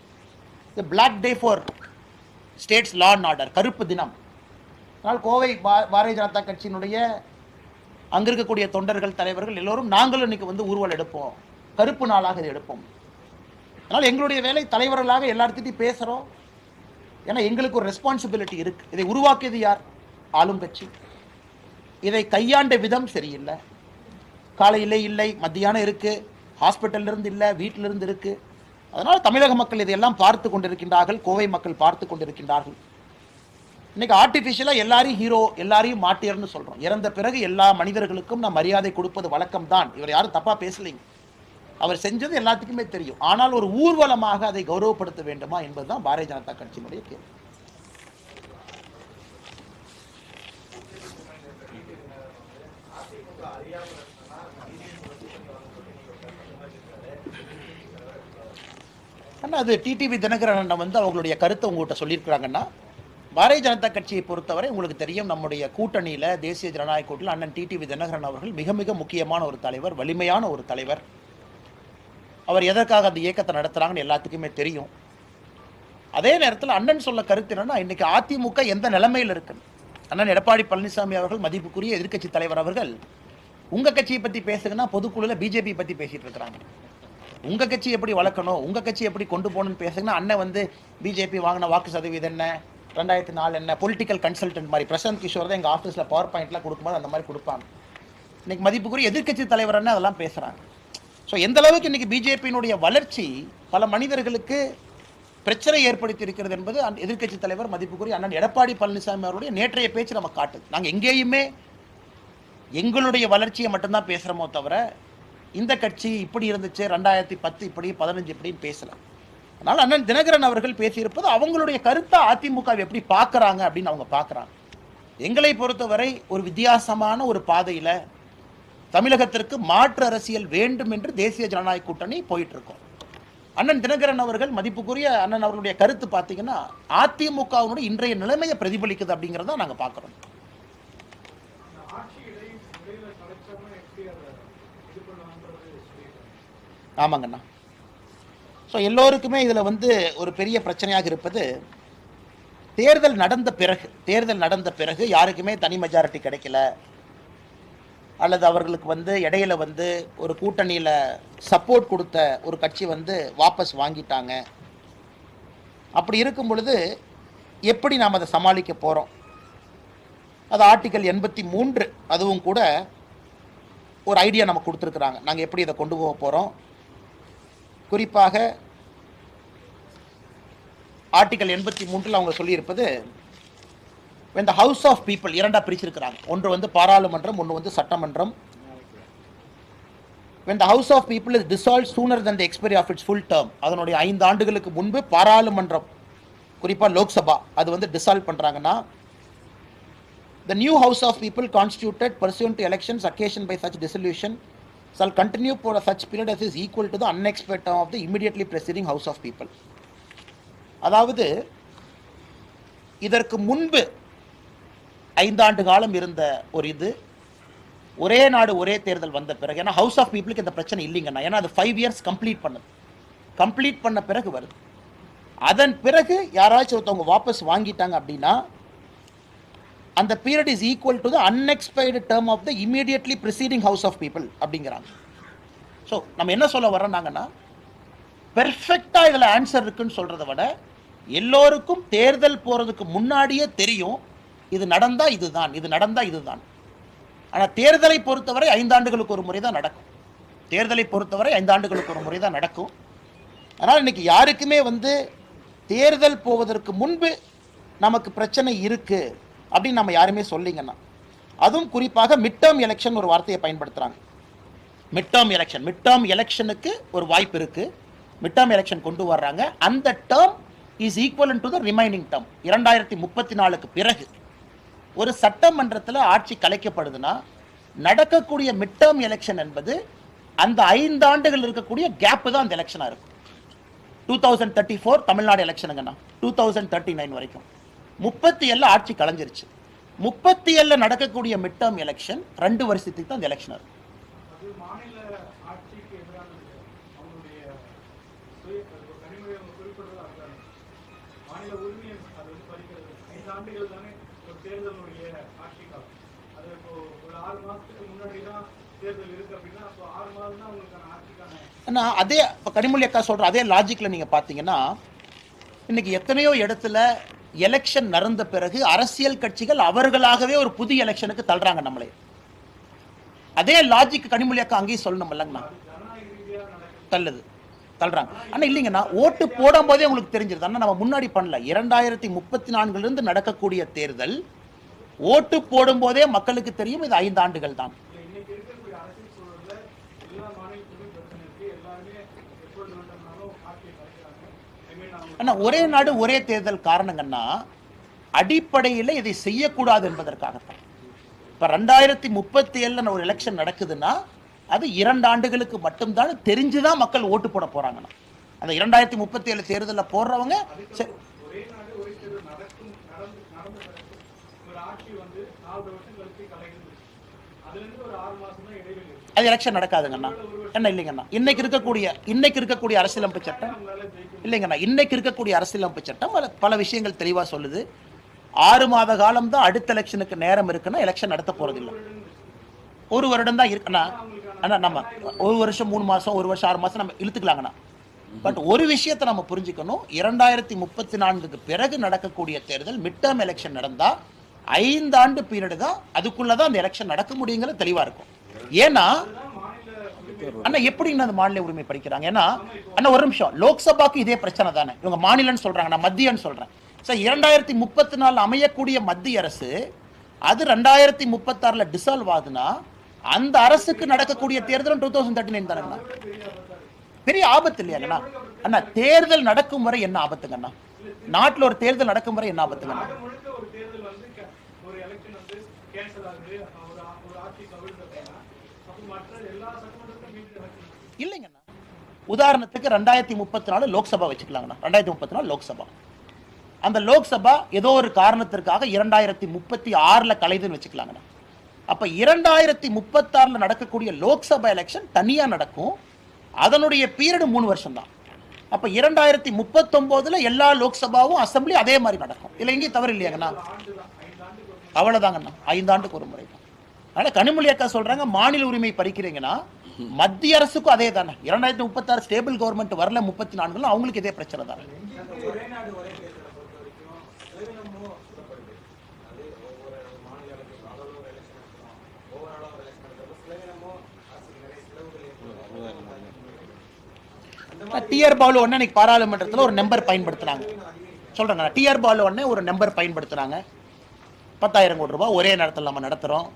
இது black day for states law and order, கருப்பு தினம். அதனால் கோவை பாரதிய ஜனதா கட்சியினுடைய அங்கே இருக்கக்கூடிய தொண்டர்கள், தலைவர்கள் எல்லோரும் நாங்களும் இன்னைக்கு வந்து ஊர்வலம் எடுப்போம், கருப்பு நாளாக இதை எடுப்போம். அதனால் எங்களுடைய வேலை தலைவர்களாக எல்லார்த்திட்டையும் பேசுகிறோம். ஏன்னா எங்களுக்கு ஒரு ரெஸ்பான்சிபிலிட்டி இருக்குது. இதை உருவாக்கியது யார்? ஆளும் கட்சி. இதை கையாண்ட விதம் சரியில்லை. காலையிலே இல்லை, மத்தியானம் இருக்குது, ஹாஸ்பிட்டல்லிருந்து இல்லை, வீட்டிலிருந்து இருக்குது. அதனால் தமிழக மக்கள் இதையெல்லாம் பார்த்து கொண்டிருக்கின்றார்கள், கோவை மக்கள் பார்த்து கொண்டிருக்கின்றார்கள். இன்னைக்கு ஆர்டிஃபிஷியலாக எல்லாரையும் ஹீரோ, எல்லாரையும் மாட்டியர்னு சொல்கிறோம். இறந்த பிறகு எல்லா மனிதர்களுக்கும் நாம் மரியாதை கொடுப்பது வழக்கம் தான். இவர் யாரும் தப்பாக பேசலைங்க, அவர் செஞ்சது எல்லாத்துக்குமே தெரியும். ஆனால் ஒரு ஊர்வலமாக அதை கௌரவப்படுத்த வேண்டுமா என்பதுதான் பாரதிய ஜனதா கட்சியினுடைய கேள்வி. ஆனால் அது டிடிவி தினகரன் வந்து அவங்களுடைய கருத்தை உங்கள்கிட்ட சொல்லியிருக்கிறாங்கன்னா, பாரதிய ஜனதா கட்சியை பொறுத்தவரை உங்களுக்கு தெரியும், நம்முடைய கூட்டணியில் தேசிய ஜனநாயக கூட்டணியில் அண்ணன் டிடிவி தினகரன் அவர்கள் மிக மிக முக்கியமான ஒரு தலைவர், வலிமையான ஒரு தலைவர். அவர் எதற்காக அந்த இயக்கத்தை நடத்துகிறாங்கன்னு எல்லாத்துக்குமே தெரியும். அதே நேரத்தில் அண்ணன் சொல்ல கருத்து என்னன்னா, இன்னைக்கு அதிமுக எந்த நிலைமையில் இருக்கு. அண்ணன் எடப்பாடி பழனிசாமி அவர்கள், மதிப்புக்குரிய எதிர்க்கட்சி தலைவர் அவர்கள், உங்கள் கட்சியை பற்றி பேசுங்கன்னா பொதுக்குழுவில் பிஜேபி பற்றி பேசிகிட்டு இருக்கிறாங்க. உங்கள் கட்சி எப்படி வளர்க்கணும், உங்கள் கட்சி எப்படி கொண்டு போகணும்னு பேசுங்கன்னா அண்ணன் வந்து பிஜேபி வாங்கின வாக்கு சதவீதம் என்ன, 2004 என்ன, பொலிட்டிக்கல் கன்சல்டன்ட் மாதிரி பிரசாந்த் கிஷோர் தான் எங்கள் ஆஃபீஸில் பவர் பாயிண்ட்லாம் கொடுக்கும்போது அந்த மாதிரி கொடுப்பாங்க. இன்னைக்கு மதிப்புக்குரிய எதிர்க்கட்சி தலைவர் என்ன அதெல்லாம் பேசுகிறாங்க. ஸோ எந்த அளவுக்கு இன்றைக்கி பிஜேபியினுடைய வளர்ச்சி பல மனிதர்களுக்கு பிரச்சனை ஏற்படுத்தி இருக்கிறது என்பது எதிர்க்கட்சி தலைவர் மதிப்புக்குரிய அண்ணன் எடப்பாடி பழனிசாமி அவருடைய நேற்றைய பேச்சு நம்ம காட்டுது. நாங்கள் எங்கேயுமே எங்களுடைய வளர்ச்சியை மட்டும்தான் பேசுகிறோமோ தவிர இந்த கட்சி இப்படி இருந்துச்சு 2010 இப்படி 15 இப்படின்னு பேசலாம். அதனால் அண்ணன் தினகரன் அவர்கள் பேசியிருப்பது அவங்களுடைய கருத்தை அதிமுக எப்படி பார்க்குறாங்க அப்படின்னு அவங்க பார்க்குறாங்க. எங்களை பொறுத்தவரை ஒரு வித்தியாசமான ஒரு பாதையில் தமிழகத்திற்கு மாற்று அரசியல் வேண்டும் என்று தேசிய ஜனநாயக கூட்டணி போயிட்டு இருக்கோம். அண்ணன் தினகரன் அவர்கள், மதிப்புக்குரிய அண்ணன் அவர்களுடைய கருத்து பார்த்தீங்கன்னா அதிமுகவினுடைய இன்றைய நிலைமையை பிரதிபலிக்குது அப்படிங்கிறத நாங்கள் பார்க்குறோம். ஆமாங்கண்ணா. ஸோ எல்லோருக்குமே இதில் வந்து ஒரு பெரிய பிரச்சனையாக இருப்பது, தேர்தல் நடந்த பிறகு யாருக்குமே தனி மெஜாரிட்டி கிடைக்கல, அல்லது அவர்களுக்கு வந்து இடையில வந்து ஒரு கூட்டணியில் சப்போர்ட் கொடுத்த ஒரு கட்சி வந்து வாபஸ் வாங்கிட்டாங்க. அப்படி இருக்கும் பொழுது எப்படி நாம் அதை சமாளிக்க போகிறோம்? அது ஆர்டிகல் 83 அதுவும் கூட ஒரு ஐடியா நமக்கு கொடுத்துருக்குறாங்க, நாங்கள் எப்படி இதை கொண்டு போக போகிறோம். குறிப்பாக ஆர்டிகல் 83 அவங்க சொல்லியிருப்பது, when the house of people இரண்டா பிரிச்சிருக்கிறாங்க. ஒன்று வந்து பாராளுமன்றம், ஒன்று வந்து சட்டமன்றம். when the house of people is dissolved sooner than the expiry of its full term, அதனுடைய 5 ஆண்டுகளுக்கு முன்பு பாராளுமன்றம், குறிப்பாக லோக்சபா, அது வந்து டிசால்வ் பண்ணுறாங்கன்னா, the new house of people constituted pursuant to elections occasioned by such dissolution shall continue for such period as is equal to the unexpired term of the immediately preceding house of people. அதாவது இதற்கு முன்பு 5 ஆண்டு காலம் இருந்த ஒரு இது ஒரே நாடு ஒரே தேர்தல் வந்த பிறகு, ஏன்னா ஹவுஸ் ஆஃப் பீப்புளுக்கு இந்த பிரச்சனை இல்லைங்கண்ணா, ஏன்னா அது 5 இயர்ஸ் கம்ப்ளீட் பண்ண பிறகு வருது. அதன் பிறகு யாராச்சும் ஒருத்தவங்க வாபஸ் வாங்கிட்டாங்க அப்படின்னா அந்த period is equal to the unexpired term of the immediately preceding house of people அப்படிங்கிறாங்க. ஸோ நம்ம என்ன சொல்ல வரோம்னாங்கன்னா, பெர்ஃபெக்டாக இதில் ஆன்சர் இருக்குன்னு சொல்கிறத விட எல்லோருக்கும் தேர்தல் போகிறதுக்கு முன்னாடியே தெரியும் இது நடந்தால் இதுதான், இது நடந்தால் இதுதான். ஆனால் தேர்தலை பொறுத்தவரை 5 ஆண்டுகளுக்கு ஒரு முறை தான் நடக்கும். அதனால் இன்றைக்கி யாருக்குமே வந்து தேர்தல் போவதற்கு முன்பு நமக்கு பிரச்சனை இருக்குது அப்படின்னு நம்ம யாருமே சொல்லிங்கன்னா, அதுவும் குறிப்பாக மிட் டேர்ம் எலெக்ஷன் ஒரு வார்த்தையை பயன்படுத்துறாங்க. மிட் டேர்ம் எலெக்ஷனுக்கு ஒரு வாய்ப்பு இருக்கு. மிட் டேர்ம் எலெக்ஷன் கொண்டு வர்றாங்க. அந்த term is equal to the remaining term. 2034க்கு பிறகு ஒரு சட்டமன்றத்தில் ஆட்சி கலைக்கப்படுதுன்னா நடக்கக்கூடிய மிட் டேர்ம் எலெக்ஷன் என்பது அந்த 5 ஆண்டுகள் இருக்கக்கூடிய கேப் தான் அந்த எலெக்ஷனா இருக்கும். 2034 தமிழ்நாடு எலெக்ஷனுங்கண்ணா 2039 வரைக்கும் 37 ஆட்சி கலைஞ்சிருச்சு. 37 நடக்கக்கூடிய மிட் டேர்ம் எலெக்ஷன் 2 வருஷத்துக்கு தான் அந்த எலெக்ஷன் இருக்கும். அதே கனிமொழி அக்கா சொல்ற அதே லாஜிக்ல நீங்க பாத்தீங்கன்னா இன்னைக்கு எத்தனையோ இடத்துல எலெக்ஷன் நடந்த பிறகு அரசியல் கட்சிகள் அவர்களாகவே ஒரு புதிய எலெக்ஷனுக்கு தள்ளுறாங்க நம்மளே. அதே லாஜிக் கனிமொழி அக்கா அங்கேயும் சொல்லணும் இல்லைங்கண்ணா, தள்ளுறாங்க. ஆனா இல்லைங்கண்ணா, ஓட்டு போடும் போதே உங்களுக்கு தெரிஞ்சிருது. ஆனா நம்ம முன்னாடி பண்ணல. 2034 இருந்து நடக்கக்கூடிய தேர்தல் ஓட்டு போடும் போதே மக்களுக்கு தெரியும் இது 5 ஆண்டுகள் தான். ஒரே நாடு ஒரே தேர்தல் காரணங்கன்னா அடிப்படையில் இதை செய்யக்கூடாது என்பதற்காகத்தான். இப்ப 2037 ஒரு எலெக்ஷன் நடக்குதுன்னா அது 2 ஆண்டுகளுக்கு மட்டும்தான் தெரிஞ்சுதான் மக்கள் ஓட்டு போட போறாங்கன்னா. அந்த 2037 தேர்தலில் போடுறவங்க அது எலெக்ஷன் நடக்காதுங்கண்ணா. என்ன இல்லைங்கண்ணா, இன்னைக்கு இருக்கக்கூடிய அரசியலமைப்பு சட்டம் இல்லைங்கண்ணா, இன்னைக்கு இருக்கக்கூடிய அரசியலமைப்பு சட்டம் பல விஷயங்கள் தெளிவா சொல்லுது. 6 மாத காலம் தான் அடுத்த எலெக்ஷனுக்கு நேரம் இருக்குன்னா எலெக்ஷன் நடத்த போறது இல்லை. 1 வருடம் தான் இருக்குண்ணா. ஆனா நம்ம 1 வருஷம் 3 மாசம் 1 வருஷம் 6 மாசம் நம்ம இழுத்துக்கலாங்கண்ணா. பட் ஒரு விஷயத்தை நம்ம புரிஞ்சுக்கணும், 2034க்கு பிறகு நடக்கக்கூடிய தேர்தல் மிட் டேர்ம் எலெக்ஷன் நடந்தா 5 ஆண்டு பீரியட் தான், அதுக்குள்ளதான் அந்த எலெக்ஷன் நடக்க முடியுங்கிறது தெளிவா இருக்கும். ஏன்னா அண்ணா எப்படி அந்த மாநில உரிமை படிக்கிறாங்க? ஏன்னா அண்ணா ஒரு நிமிஷம், லோக்சபாக்கு இதே பிரச்சனை தானே. இவங்க மாநிலம்னு சொல்றாங்க, நான் மத்தியன்னு சொல்றேன். சார் 2034 அமையக்கூடிய மத்திய அரசு அது 2036 டிசால்வ் ஆகுதுன்னா அந்த அரசுக்கு நடக்கக்கூடிய தேர்தலும் 2039 தானே. பெரிய ஆபத்து இல்லையாங்கண்ணா? அண்ணா தேர்தல் நடக்கும் வரை என்ன ஆபத்துங்கண்ணா? நாட்டில் ஒரு தேர்தல் நடக்கும் வரை என்ன ஆபத்துங்கண்ணா? இல்லைங்கண்ணா, உதாரணத்துக்கு 2034 லோக்சபா வச்சுக்கலாங்கண்ணா. 2034 லோக்சபா, அந்த லோக்சபா ஏதோ ஒரு காரணத்திற்காக 2036 கலைதுன்னு வச்சுக்கலாங்கண்ணா. அப்ப 2036 நடக்கக்கூடிய லோக்சபா எலெக்ஷன் தனியா நடக்கும். அதனுடைய பீரியட் 3 வருஷம் தான். அப்ப 2039 எல்லா லோக்சபாவும் அசம்பிளி அதே மாதிரி நடக்கும். இல்ல எங்கேயும் தவறு இல்லையாங்கண்ணா? அவ்வளவுதாங்கண்ணா, 5 ஆண்டுக்கு ஒரு முறை தான். அதனால கனிமொழி அக்கா சொல்றாங்க மாநில உரிமை பறிக்கிறீங்கன்னா மத்திய அரசுக்கும் அதே தானே. 2036 ஸ்டேபிள் கவர்மெண்ட் வரல 34 அவங்களுக்கு இதே பிரச்சனை தானே. டிஆர் பாலு ஒன்னு இன்னைக்கு பாராளுமன்றத்தில் ஒரு நம்பர் பயன்படுத்துறாங்க சொல்றாங்க. டிஆர் பாலு ஒன்னு ஒரு நம்பர் பயன்படுத்துறாங்க. 10,000 கோடி ரூபாய் ஒரே நேரத்தில் நம்ம நடத்துறோம்.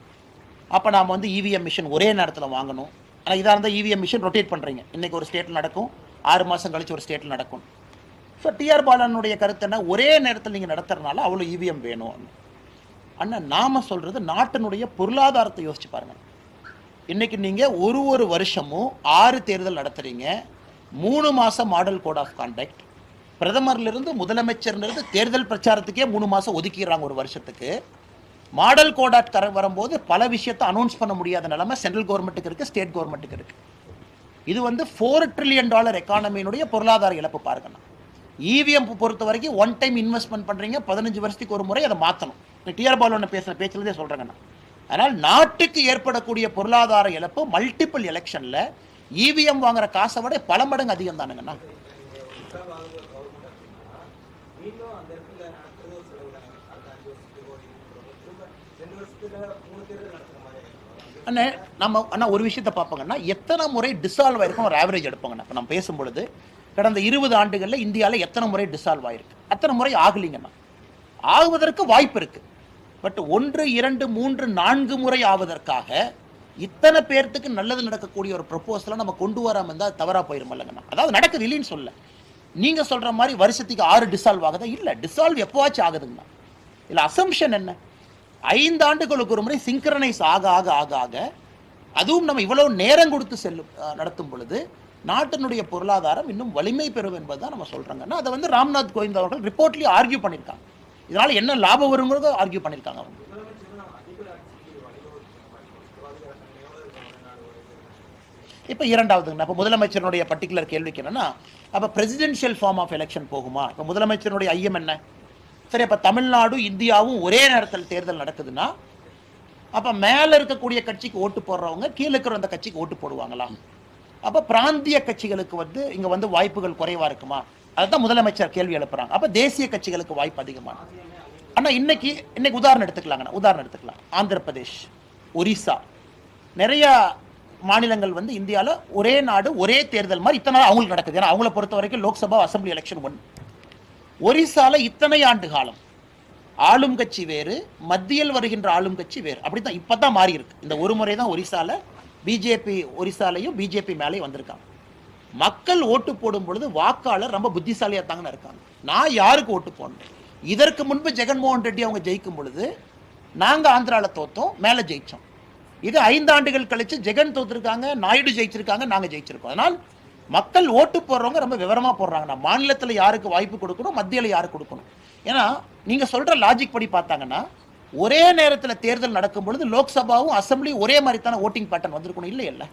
அப்ப நாம வந்து இவிஎம் மிஷின் ஒரே நேரத்தில் வாங்கணும். ஆனால் இதாக இருந்தால் இவிஎம் மிஷின் ரொட்டேட் பண்றீங்க. இன்னைக்கு ஒரு ஸ்டேட்ல நடக்கும், 6 மாசம் கழிச்சு ஒரு ஸ்டேட்ல நடக்கும். ஸோ டிஆர் பாலனுடைய கருத்து என்ன, ஒரே நேரத்தில் நீங்க நடத்துறதுனால அவ்வளோ இவிஎம் வேணும். அண்ணா நாம சொல்றது நாட்டினுடைய பொருளாதாரத்தை யோசிச்சு பாருங்க. இன்னைக்கு நீங்க ஒரு வருஷமும் 6 தேர்தல் நடத்துறீங்க. 3 மாசம் மாடல் கோட் ஆஃப் கான்டக்ட், பிரதமர்ல இருந்து முதலமைச்சர்ல தேர்தல் பிரச்சாரத்துக்கே 3 மாசம் ஒதுக்கிடுறாங்க ஒரு வருஷத்துக்கு. மாடல் கோட் ஆஃப் வரும்போது பல விஷயத்தை அனௌன்ஸ் பண்ண முடியாத நிலைமை சென்ட்ரல் கவர்மெண்ட்டுக்கு இருக்கு, ஸ்டேட் கவர்மெண்ட்டுக்கு இருக்கு. இது வந்து $4 trillion எக்கானமியினுடைய பொருளாதார இழப்பு பாருங்கண்ணா. இவிஎம் பொறுத்த வரைக்கும் ஒன் டைம் இன்வெஸ்ட்மெண்ட் பண்றீங்க, 15 வருஷத்துக்கு ஒரு முறை அதை மாற்றணும். டிஆர் பாலு பேசுற பேச்சுலதே சொல்றாங்கண்ணா. அதனால் நாட்டுக்கு ஏற்படக்கூடிய பொருளாதார இழப்பு மல்டிபிள் எலெக்ஷன்ல இவிஎம் வாங்குற காசை விட பல மடங்கு அதிகம் தானுங்கண்ணா. அண்ணா நம்ம அண்ணா ஒரு விஷயத்தை பார்ப்போங்கண்ணா, எத்தனை முறை டிசால்வ் ஆயிருக்கும் ஒரு ஆவரேஜ் எடுப்போங்கண்ணா. இப்போ நம்ம பேசும்பொழுது கடந்த 20 ஆண்டுகளில் இந்தியாவில் எத்தனை முறை டிசால்வ் ஆயிருக்கு, அத்தனை முறை ஆகலிங்கண்ணா. ஆகுவதற்கு வாய்ப்பு இருக்கு. பட் 1, 2, 3, 4 முறை ஆவதற்காக இத்தனை பேர்த்துக்கு நல்லது நடக்கக்கூடிய ஒரு ப்ரொபோசலை நம்ம கொண்டு வராமல் இருந்தால் தவறாக போயிருமில்லங்கண்ணா. அதாவது நடக்குது இல்லைன்னு சொல்ல, நீங்க சொல்ற மாதிரி வருஷத்துக்கு 6 டிசால்வ் ஆகுதா? இல்ல, டிசால்வ் எப்போவாச்சும் ஆகுதுங்கண்ணா. இல்ல அசம்ஷன் என்ன, 5 ஆண்டுகளுக்கு ஒரு முறை சிங்க்ரனைஸ் ஆக ஆக ஆக ஆக, அதுவும் நம்ம இவ்வளவு நேரம் கொடுத்து நடத்தும் பொழுது நாட்டினுடைய பொருளாதாரம் இன்னும் வலிமை பெறும் என்பதுதான் நம்ம சொல்றாங்கன்னா. அதை வந்து ராம்நாத் கோவிந்த் அவர்கள் ரிப்போர்ட்லயே ஆர்கியூ பண்ணியிருக்காங்க. இதனால என்ன லாபம் வருங்கிறத ஆர்கியூ பண்ணியிருக்காங்க அவங்க. இப்போ இரண்டாவதுங்கண்ணா, இப்போ முதலமைச்சருடைய பர்டிகுலர் கேள்விக்கு என்னன்னா, அப்போ பிரசிடென்ஷியல் ஃபார்ம் ஆஃப் எலெக்ஷன் போகுமா? இப்போ முதலமைச்சருடைய ஐயம் என்ன? சரி, அப்போ தமிழ்நாடு இந்தியாவும் ஒரே நேரத்தில் தேர்தல் நடக்குதுன்னா அப்போ மேலே இருக்கக்கூடிய கட்சிக்கு ஓட்டு போடுறவங்க கீழே இருக்கிற அந்த கட்சிக்கு ஓட்டு போடுவாங்களா? அப்போ பிராந்திய கட்சிகளுக்கு வந்து இங்கே வந்து வாய்ப்புகள் குறைவாக இருக்குமா? அதுதான் முதலமைச்சர் கேள்வி எழுப்புறாங்க. அப்போ தேசிய கட்சிகளுக்கு வாய்ப்பு அதிகமான. ஆனால் இன்னைக்கு உதாரணம் எடுத்துக்கலாம். ஆந்திர பிரதேஷ், ஒரிசா, நிறைய மாநிலங்கள் வந்து இந்தியாவில் ஒரே நாடு ஒரே தேர்தல் மாதிரி இத்தனை நாள் அவங்களுக்கு நடக்குது. ஏன்னா அவங்கள பொறுத்த வரைக்கும் லோக்சபா அசம்பிளி எலெக்ஷன் 1. ஒரிசால இத்தனை ஆண்டு காலம் ஆளும் கட்சி வேறு, மத்தியில் வருகின்ற ஆளும் கட்சி வேறு. அப்படித்தான் இப்பதான் மாறி இருக்கு. இந்த ஒரு முறை தான் ஒரிசால பிஜேபி, ஒரிசாலையும் பிஜேபி மேலே வந்திருக்காங்க. மக்கள் ஓட்டு போடும் பொழுது வாக்காளர் ரொம்ப புத்திசாலியா தாங்கன்னு இருக்காங்க. நான் யாருக்கு ஓட்டு போடணும்? இதற்கு முன்பு ஜெகன்மோகன் ரெட்டி அவங்க ஜெயிக்கும் பொழுது நாங்க ஆந்திரால தோத்தோம், மேல ஜெயிச்சோம். இது 5 ஆண்டுகள் கழிச்சு ஜெகன் தோத்துருக்காங்க, நாயுடு ஜெயிச்சிருக்காங்க, நாங்க ஜெயிச்சிருக்கோம். அதனால் மக்கள் ஓட்டு போடுறவங்க ரொம்ப விவரமா போடுறாங்க. மாநிலத்தில் யாருக்கு வாய்ப்பு கொடுக்கணும், மத்தியில் யாருக்கு கொடுக்கணும். ஏன்னா நீங்க சொல்ற லாஜிக் படி பார்த்தாங்கன்னா ஒரே நேரத்தில் தேர்தல் நடக்கும் பொழுது லோக்சபாவும் அசம்பிளி ஒரே மாதிரி தானே ஓட்டிங் பேட்டர்ன் வந்திருக்கணும், இல்லையல்ல?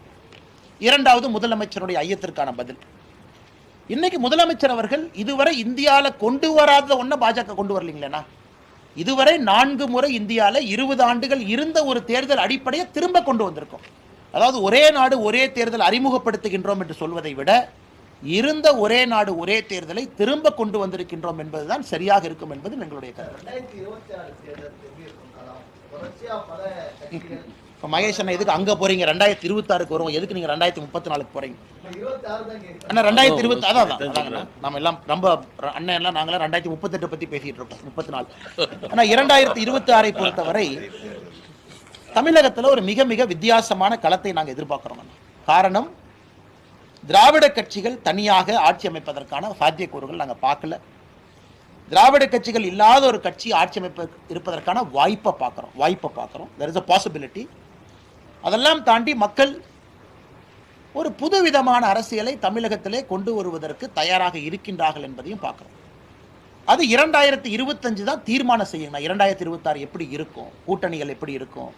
இரண்டாவது முதலமைச்சருடைய ஐயத்திற்கான பதில். இன்னைக்கு முதலமைச்சர் அவர்கள் இதுவரை இந்தியாவில் கொண்டு வராத ஒன்றை பாஜக கொண்டு வரலீங்களா? இதுவரை 4 முறை இந்தியாவில் 20 ஆண்டுகள் இருந்த ஒரு தேர்தல் அடிப்படையை திரும்ப கொண்டு வந்திருக்கோம். அதாவது ஒரே நாடு ஒரே தேர்தல் அறிமுகப்படுத்துகின்றோம் என்று சொல்வதை விட இருந்த ஒரே நாடு ஒரே தேர்தலை திரும்ப கொண்டு வந்திருக்கின்றோம் என்பதுதான் சரியாக இருக்கும் என்பது எங்களுடைய கருத்து. இப்போ மகேஷ் அண்ணா எதுக்கு அங்கே போறீங்க? 2026க்கு வரும், எதுக்கு நீங்கள் 2034க்கு போறீங்க? அண்ணா 2020 அதான் நம்ம எல்லாம் ரொம்ப அண்ணன் எல்லாம் நாங்களாம் 2038 பற்றி பேசிட்டு இருக்கோம், 34. ஆனால் 2026ஐ பொறுத்தவரை தமிழகத்தில் ஒரு மிக மிக வித்தியாசமான களத்தை நாங்கள் எதிர்பார்க்கிறோம். காரணம், திராவிட கட்சிகள் தனியாக ஆட்சி அமைப்பதற்கான சாத்தியக்கூறுகள் நாங்கள் பார்க்கல. திராவிட கட்சிகள் இல்லாத ஒரு கட்சி ஆட்சி அமைப்பு இருப்பதற்கான வாய்ப்பை பார்க்குறோம். there is a possibility. அதெல்லாம் தாண்டி மக்கள் ஒரு புது விதமான அரசியலை தமிழகத்திலே கொண்டு வருவதற்கு தயாராக இருக்கின்றார்கள் என்பதையும் பார்க்குறோம். அது 2025 தான் தீர்மானம் செய்யணும். 2026 எப்படி இருக்கும், கூட்டணிகள் எப்படி இருக்கும்,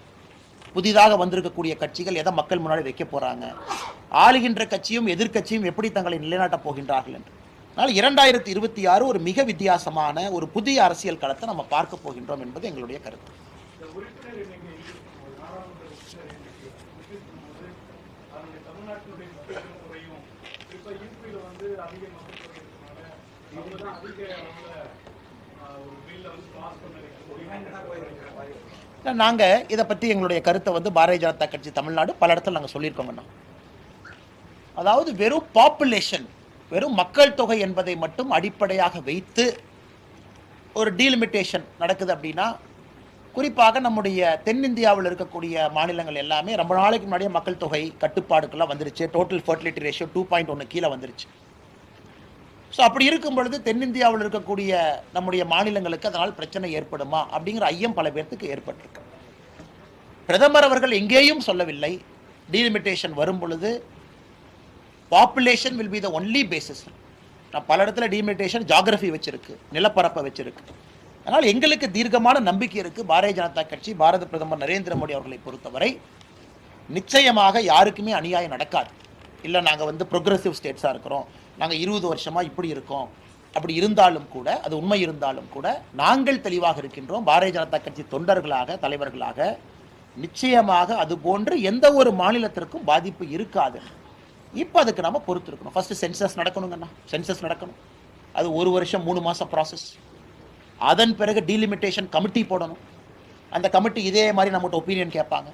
புதிதாக வந்திருக்கக்கூடிய கட்சிகள் எதை மக்கள் முன்னாடி வைக்க போறாங்க, ஆளுகின்ற கட்சியும் எதிர்கட்சியும் எப்படி தங்களை நிலைநாட்டப் போகின்றார்கள் என்று. அதனால் 2026 ஒரு மிக வித்தியாசமான ஒரு புதிய அரசியல் களத்தை நம்ம பார்க்க போகின்றோம் என்பது எங்களுடைய கருத்து. நாங்கள் இதை பற்றி எங்களுடைய கருத்தை வந்து பாரதிய ஜனதா கட்சி தமிழ்நாடு பல இடத்துல நாங்கள் சொல்லியிருக்கோங்கண்ணா. அதாவது வெறும் பாப்புலேஷன், வெறும் மக்கள் தொகை என்பதை மட்டும் அடிப்படையாக வைத்து ஒரு டீலிமிட்டேஷன் நடக்குது அப்படின்னா, குறிப்பாக நம்முடைய தென்னிந்தியாவில் இருக்கக்கூடிய மாநிலங்கள் எல்லாமே ரொம்ப நாளைக்கு முன்னாடியே மக்கள் தொகை கட்டுப்பாடுக்கெல்லாம் வந்துருச்சு. டோட்டல் ஃபர்டிலிட்டி ரேஷியோ 2.1 கீழே வந்துருச்சு. ஸோ அப்படி இருக்கும் பொழுது தென்னிந்தியாவில் இருக்கக்கூடிய நம்முடைய மாநிலங்களுக்கு அதனால் பிரச்சனை ஏற்படுமா அப்படிங்கிற ஐயம் பல பேர்த்துக்கு ஏற்பட்டிருக்கு. பிரதமர் அவர்கள் எங்கேயும் சொல்லவில்லை டீலிமிட்டேஷன் வரும் பொழுது population will be the only basis. நான் பல இடத்துல டீலிமிட்டேஷன் ஜாகிரபி வச்சிருக்கு, நிலப்பரப்பை வச்சிருக்கு. அதனால் எங்களுக்கு தீர்க்கமான நம்பிக்கை இருக்குது. பாரதிய ஜனதா கட்சி, பாரத பிரதமர் நரேந்திர மோடி அவர்களை பொறுத்தவரை நிச்சயமாக யாருக்குமே அநியாயம் நடக்காது. இல்லை நாங்கள் வந்து ப்ரொக்ரெசிவ் ஸ்டேட்ஸாக இருக்கிறோம், நாங்கள் 20 வருஷமாக இப்படி இருக்கோம், அப்படி இருந்தாலும் கூட, அது உண்மை இருந்தாலும் கூட நாங்கள் தெளிவாக இருக்கின்றோம். பாரதிய ஜனதா கட்சி தொண்டர்களாக, தலைவர்களாக நிச்சயமாக அது போன்று எந்த ஒரு மாநிலத்திற்கும் பாதிப்பு இருக்காது. இப்போ அதுக்கு நம்ம பொறுத்து இருக்கணும். ஃபர்ஸ்ட் சென்சஸ் நடக்கணுங்கண்ணா, சென்சஸ் நடக்கணும். அது 1 வருஷம் 3 மாதம் ப்ராசஸ். அதன் பிறகு டீலிமிட்டேஷன் கமிட்டி போடணும். அந்த கமிட்டி இதே மாதிரி நம்மகிட்ட ஒப்பீனியன் கேட்பாங்க.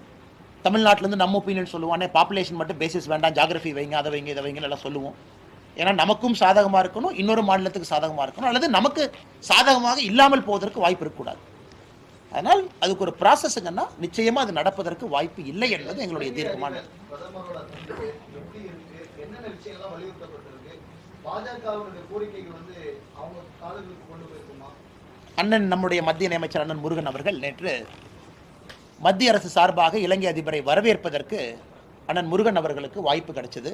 தமிழ்நாட்டிலேருந்து நம்ம ஒப்பீனியன் சொல்லுவோம், பாப்புலேஷன் மட்டும் பேசிஸ் வேண்டாம், ஜாகிரபி வைங்க, அதை வைங்க, இதை வைங்க எல்லாம் சொல்லுவோம். ஏன்னா நமக்கும் சாதகமாக இருக்கணும், இன்னொரு மாநிலத்துக்கு சாதகமாக இருக்கணும், அல்லது நமக்கு சாதகமாக இல்லாமல் போவதற்கு வாய்ப்பு இருக்கக்கூடாது. அதனால் அதுக்கு ஒரு ப்ராசஸ்ங்கன்னா நிச்சயமா அது நடப்பதற்கு வாய்ப்பு இல்லை என்பது எங்களுடைய தீர்க்கமான. அண்ணன் நம்முடைய மத்திய இணையமைச்சர் அண்ணன் முருகன் அவர்கள் நேற்று மத்திய அரசு சார்பாக இலங்கை அதிபரை வரவேற்பதற்கு அண்ணன் முருகன் அவர்களுக்கு வாய்ப்பு கிடைச்சது.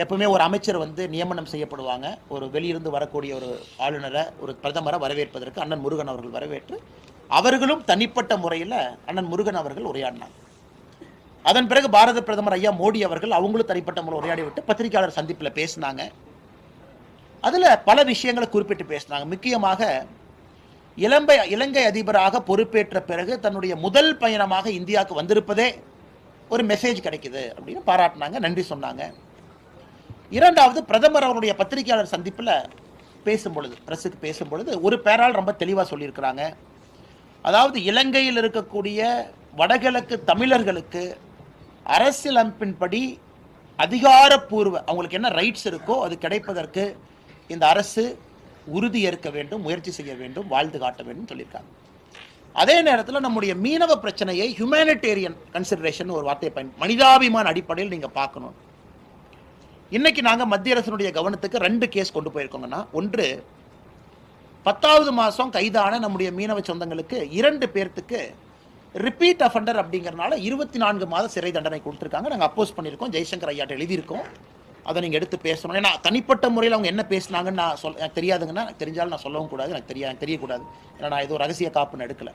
எப்பவுமே ஒரு அமைச்சர் வந்து நியமனம் செய்யப்படுவாங்க, ஒரு வெளியிருந்து வரக்கூடிய ஒரு ஆளுநரை, ஒரு பிரதமரை வரவேற்பதற்கு அண்ணன் முருகன் அவர்கள் வரவேற்று அவர்களும் தனிப்பட்ட முறையில் அண்ணன் முருகன் அவர்கள் உரையாடினார். அதன் பிறகு பாரத பிரதமர் ஐயா மோடி அவர்கள் அவங்களும் தனிப்பட்ட முறை உரையாடி விட்டு பத்திரிகையாளர் சந்திப்பில் பேசினாங்க. அதில் பல விஷயங்களை குறிப்பிட்டு பேசினாங்க. முக்கியமாக இலங்கை அதிபராக பொறுப்பேற்ற பிறகு தன்னுடைய முதல் பயணமாக இந்தியாவுக்கு வந்திருப்பதே ஒரு மெசேஜ் கிடைக்குது அப்படின்னு பாராட்டினாங்க, நன்றி சொன்னாங்க. இரண்டாவது, பிரதமர் அவருடைய பத்திரிகையாளர் சந்திப்பில் பேசும்பொழுது, பிரஸுக்கு பேசும்பொழுது ஒரு பேரால் ரொம்ப தெளிவாக சொல்லியிருக்கிறாங்க. அதாவது இலங்கையில் இருக்கக்கூடிய வடகிழக்கு தமிழர்களுக்கு அரசியலமைப்பின்படி அதிகாரப்பூர்வ அவங்களுக்கு என்ன ரைட்ஸ் இருக்கோ அது கிடைப்பதற்கு இந்த அரசு உறுதி ஏற்க வேண்டும், முயற்சி செய்ய வேண்டும், வாழ்ந்து காட்ட வேண்டும் சொல்லியிருக்காங்க. அதே நேரத்தில் நம்முடைய மீனவ பிரச்சனையை ஹியூமனிடேரியன் கன்சிடரேஷன் ஒரு வார்த்தையை மனிதாபிமான அடிப்படையில் நீங்கள் பார்க்கணும். இன்னைக்கு நாங்கள் மத்திய அரசினுடைய கவனத்துக்கு 2 கேஸ் கொண்டு போயிருக்கோங்கன்னா, ஒன்று 10வது மாதம் கைதான நம்முடைய மீனவ சொந்தங்களுக்கு 2 பேர்த்துக்கு ரிப்பீட் அஃபண்டர் அப்படிங்கிறனால 24 மாத சிறை தண்டனை கொடுத்துருக்காங்க. நாங்கள் அப்போஸ் பண்ணியிருக்கோம், ஜெய்சங்கர் ஐயாட்ட எழுதியிருக்கோம். அதை நீங்கள் எடுத்து பேசணும். ஏன்னா தனிப்பட்ட முறையில் அவங்க என்ன பேசினாங்கன்னு நான் எனக்கு தெரியாதுங்கன்னா, எனக்கு தெரிஞ்சாலும் நான் சொல்லவும் கூடாது, எனக்கு தெரியக்கூடாது. ஏன்னா நான் ஏதோ ரகசிய காப்புன்னு எடுக்கலை.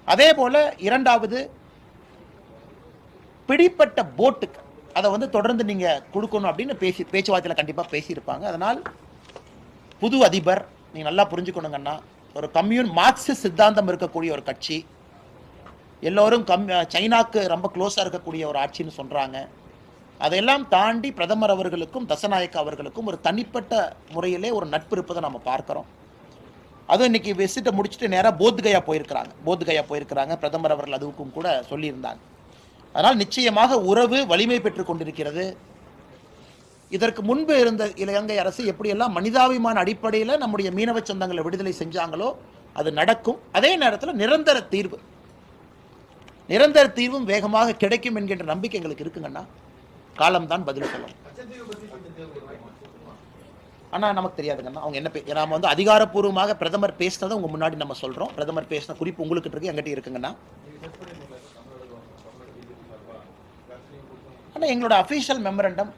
அதே போல் இரண்டாவது, பிடிப்பட்ட போட்டுக்கு அதை வந்து தொடர்ந்து நீங்கள் கொடுக்கணும் அப்படின்னு பேச்சுவார்த்தையில் கண்டிப்பாக பேசியிருப்பாங்க. அதனால் புது அதிபர் நீங்கள் நல்லா புரிஞ்சுக்கணுங்கன்னா, ஒரு மார்க்சிஸ்ட் சித்தாந்தம் இருக்கக்கூடிய ஒரு கட்சி, எல்லோரும் சைனாக்கு ரொம்ப க்ளோஸாக இருக்கக்கூடிய ஒரு ஆட்சின்னு சொல்கிறாங்க. அதையெல்லாம் தாண்டி பிரதமர் அவர்களுக்கும் தசநாயக்கா அவர்களுக்கும் ஒரு தனிப்பட்ட முறையிலே ஒரு நட்பு இருப்பதை நம்ம பார்க்குறோம். அதுவும் இன்னைக்கு விசிட்டை முடிச்சுட்டு நேராக போத்கயா போயிருக்கிறாங்க. பிரதமர் அவர்கள் அதுக்கும் கூட சொல்லியிருந்தாங்க. அதனால் நிச்சயமாக உறவு வலிமை பெற்று கொண்டிருக்கிறது. இதற்கு முன்பு இருந்த இலங்கை அரசு எப்படியெல்லாம் மனிதாபிமான அடிப்படையில் நம்முடைய மீனவ சொந்தங்களை விடுதலை செஞ்சாங்களோ அது நடக்கும். அதே நேரத்தில் நிரந்தர தீர்வும் வேகமாக கிடைக்கும் என்கின்ற நம்பிக்கை எங்களுக்கு இருக்குங்கன்னா, காலம்தான் பதில் சொல்லணும். ஆனால் நமக்கு தெரியாதுங்கன்னா அவங்க என்ன நாம வந்து அதிகாரப்பூர்வமாக பிரதமர் பேசினதை உங்க முன்னாடி நம்ம சொல்றோம். பிரதமர் பேசின குறிப்பு உங்களுக்கு இருக்கு, எங்கிட்ட இருக்குங்கன்னா. ஆனால் எங்களோட அஃபீஷியல் மெமரண்டம்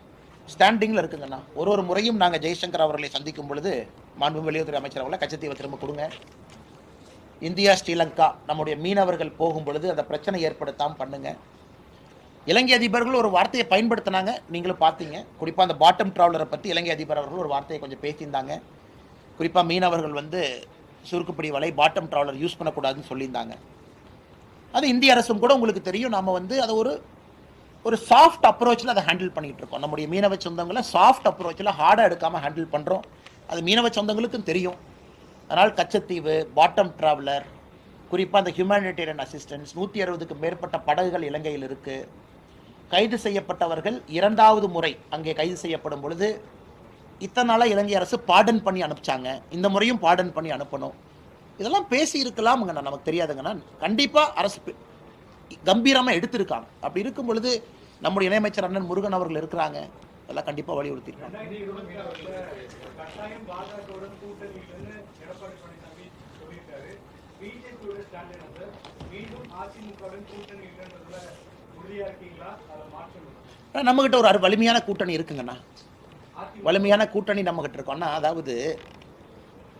ஸ்டாண்டிங்கில் இருக்குங்கண்ணா. ஒரு முறையும் நாங்கள் ஜெய்சங்கர் அவர்களை சந்திக்கும் பொழுது மாண்பு வெளியுறவுத்துறை அமைச்சர் அவர்களை கச்சத்தீவை திரும்ப கொடுங்க, இந்தியா ஸ்ரீலங்கா நம்முடைய மீனவர்கள் போகும் பொழுது அந்த பிரச்சனை ஏற்படுத்தாமல் பண்ணுங்க. இலங்கை அதிபர்கள் ஒரு வார்த்தையை பயன்படுத்தினாங்க, நீங்களும் பார்த்தீங்க. குறிப்பாக அந்த பாட்டம் ட்ராவலரை பற்றி இலங்கை அதிபர் அவர்கள் ஒரு வார்த்தையை கொஞ்சம் பேசியிருந்தாங்க. குறிப்பாக மீனவர்கள் வந்து சுருக்குப்பிடி வலை பாட்டம் ட்ராவலர் யூஸ் பண்ணக்கூடாதுன்னு சொல்லியிருந்தாங்க. அது இந்திய அரசும் கூட உங்களுக்கு தெரியும். நாம் வந்து அதை ஒரு சாஃப்ட் அப்ரோச்சில் அதை ஹேண்டில் பண்ணிகிட்டு இருக்கோம். நம்முடைய மீனவ சொந்தங்களை சாஃப்ட் அப்ரோச்சில் ஹார்டாக எடுக்காமல் ஹேண்டில் பண்ணுறோம். அது மீனவ சொந்தங்களுக்கும் தெரியும். அதனால் கச்சத்தீவு, பாட்டம் ட்ராவலர், குறிப்பாக அந்த ஹியூமனிடேரியன் அசிஸ்டன்ஸ், 160க்கு மேற்பட்ட படகுகள் இலங்கையில் இருக்குது. கைது செய்யப்பட்டவர்கள் 2வது முறை அங்கே கைது செய்யப்படும் பொழுது இத்தனை நாளாக இலங்கை அரசு பாடன் பண்ணி அனுப்பிச்சாங்க, இந்த முறையும் பாடன் பண்ணி அனுப்பணும். இதெல்லாம் பேசி இருக்கலாம்ங்கண்ணா, நமக்கு தெரியாதுங்கண்ணா. கண்டிப்பாக அரசு கம்பீரமாக எடுத்திருக்காங்க. அப்படி இருக்கும் பொழுது நம்முடைய இணையமைச்சர் அண்ணன் முருகன் அவர்கள் இருக்கிறாங்க, அதெல்லாம் கண்டிப்பாக வலியுறுத்திருக்காங்க. நம்மகிட்ட ஒரு வலிமையான கூட்டணி இருக்குங்கண்ணா. வலிமையான கூட்டணி நம்மகிட்ட இருக்கோம்னா, அதாவது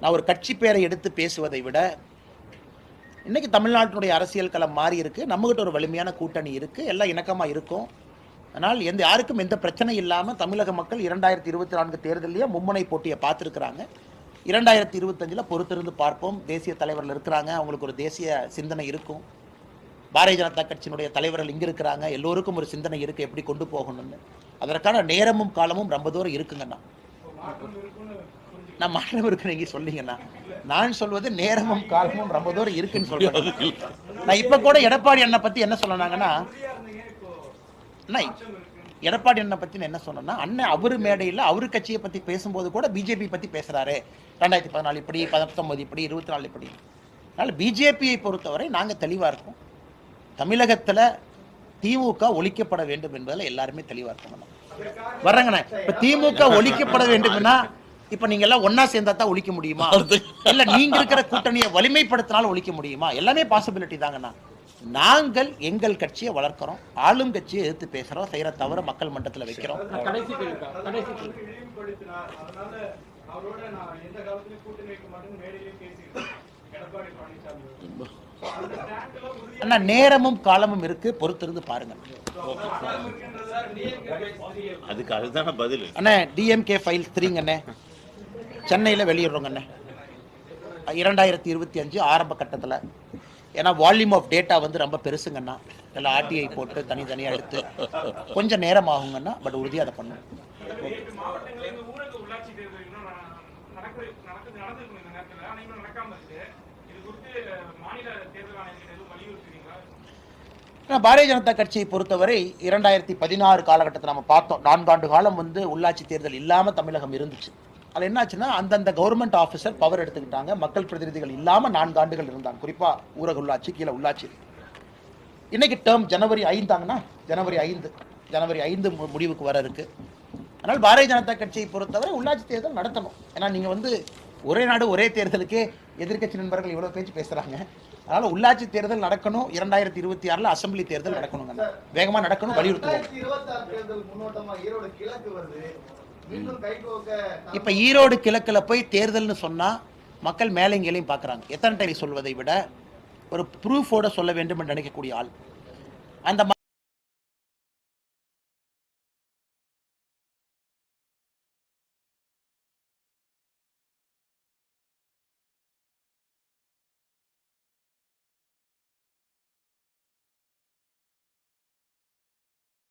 நான் ஒரு கட்சி பேரை எடுத்து பேசுவதை விட இன்னைக்கு தமிழ்நாட்டினுடைய அரசியல் களம் மாறி இருக்கு. நம்மகிட்ட ஒரு வலிமையான கூட்டணி இருக்கு, எல்லாம் இணக்கமாக இருக்கும். அதனால் யாருக்கும் எந்த பிரச்சனை இல்லாமல் தமிழக மக்கள் 2024 தேர்தலையே மும்முனை போட்டியை பார்த்துருக்குறாங்க. 2025 பொறுத்திருந்து பார்ப்போம். தேசிய தலைவர்கள் இருக்கிறாங்க, அவங்களுக்கு ஒரு தேசிய சிந்தனை இருக்கும். பாரதிய ஜனதா கட்சியினுடைய தலைவர்கள் இங்கே இருக்கிறாங்க, எல்லோருக்கும் ஒரு சிந்தனை இருக்குது எப்படி கொண்டு போகணும்னு. அதற்கான நேரமும் காலமும் ரொம்ப தூரம் இருக்குங்கண்ணா. நான் மாற்றம் இருக்குன்னு இங்கே சொல்லிங்கண்ணா. நான் சொல்வது நேரமும் காலமும் ரொம்ப தூரம் இருக்குன்னு சொல்றேன். நான் இப்போ கூட எடப்பாடி அண்ணனை பற்றி என்ன சொன்னாங்கன்னா, எடப்பாடி அண்ணனை பற்றி என்ன சொன்னேன்னா, அண்ணன் அவர் மேடையில் அவர் கட்சியை பற்றி பேசும்போது கூட பிஜேபி பற்றி பேசுகிறாரு. 2014 இப்படி, 19 இப்படி, 24 இப்படி. அதனால் பிஜேபியை பொறுத்தவரை நாங்கள் தெளிவாக இருக்கோம். தமிழகத்தில் திமுக ஒழிக்கப்பட வேண்டும் என்பதில் எல்லாருமே தெளிவாக இருக்கோங்கண்ணா. வர்றேங்கண்ணா. இப்போ திமுக ஒழிக்கப்பட வேண்டும்னா இப்போ நீங்க எல்லாம் ஒன்னா சேர்ந்தா தான் ஒழிக்க முடியுமா, இல்ல நீங்க இருக்கிற கூட்டணியை வலிமைப்படுத்தினாலும் ஒழிக்க முடியுமா? எல்லாமே பாசிபிலிட்டி தாங்கண்ணா. நாங்கள் எங்கள் கட்சியை வளர்க்கிறோம், ஆளும் கட்சியை எதிர்த்து பேசுறோம், செய்யற தவிர மக்கள் மன்றத்தில் வைக்கிறோம். அண்ணா நேரமும் காலமும் இருக்கு, பொறுத்திருந்து பாருங்க. அதுதான பதில். அண்ணே டிஎம்கே ஃபைல் 3 அண்ணே சென்னையில் வெளியிடுறோங்க அண்ணே 2025 ஆரம்ப கட்டத்தில். ஏன்னா வால்யூம் ஆஃப் டேட்டா வந்து ரொம்ப பெருசுங்கண்ணா, எல்லாம் ஆர்டிஐ போட்டு தனித்தனியாக எடுத்து கொஞ்சம் நேரம் ஆகுங்கண்ணா. பட் உறுதியாக அதை பண்ணும். பாரதிய ஜனதா கட்சியை பொறுத்தவரை 2016 காலகட்டத்தில் நம்ம பார்த்தோம், 4 ஆண்டு காலம் வந்து உள்ளாட்சி தேர்தல் இல்லாமல் தமிழகம் இருந்துச்சு. அது என்னாச்சுன்னா அந்தந்த கவர்மெண்ட் ஆஃபீஸர் பவர் எடுத்துக்கிட்டாங்க, மக்கள் பிரதிநிதிகள் இல்லாமல் 4 ஆண்டுகள் இருந்தாங்க. குறிப்பாக ஊரக உள்ளாட்சி, கீழே உள்ளாட்சி. இன்னைக்கு டேர்ம் ஜனவரி 5 ஜனவரி 5 முடிவுக்கு வர இருக்கு. அதனால் பாரதிய ஜனதா கட்சியை பொறுத்தவரை உள்ளாட்சி தேர்தல் நடத்தணும். ஏன்னா நீங்கள் வந்து ஒரே நாடு ஒரே தேர்தலுக்கே எதிர்க்கட்சி நண்பர்கள் இவ்வளோ பேச்சு பேசுகிறாங்க. அதனால் உள்ளாட்சி தேர்தல் நடக்கணும், 2026 அசம்பிளி தேர்தல் நடக்கணுங்க, வேகமாக நடக்கணும், வலியுறுத்துவோம். இப்போ ஈரோடு கிழக்கில் போய் தேர்தல்னு சொன்னால் மக்கள் மேலேங்களையும் பார்க்குறாங்க. எத்தனை டைம் சொல்வதை விட ஒரு ப்ரூஃபோட சொல்ல வேண்டும் என்று நினைக்கக்கூடிய ஆள் அந்த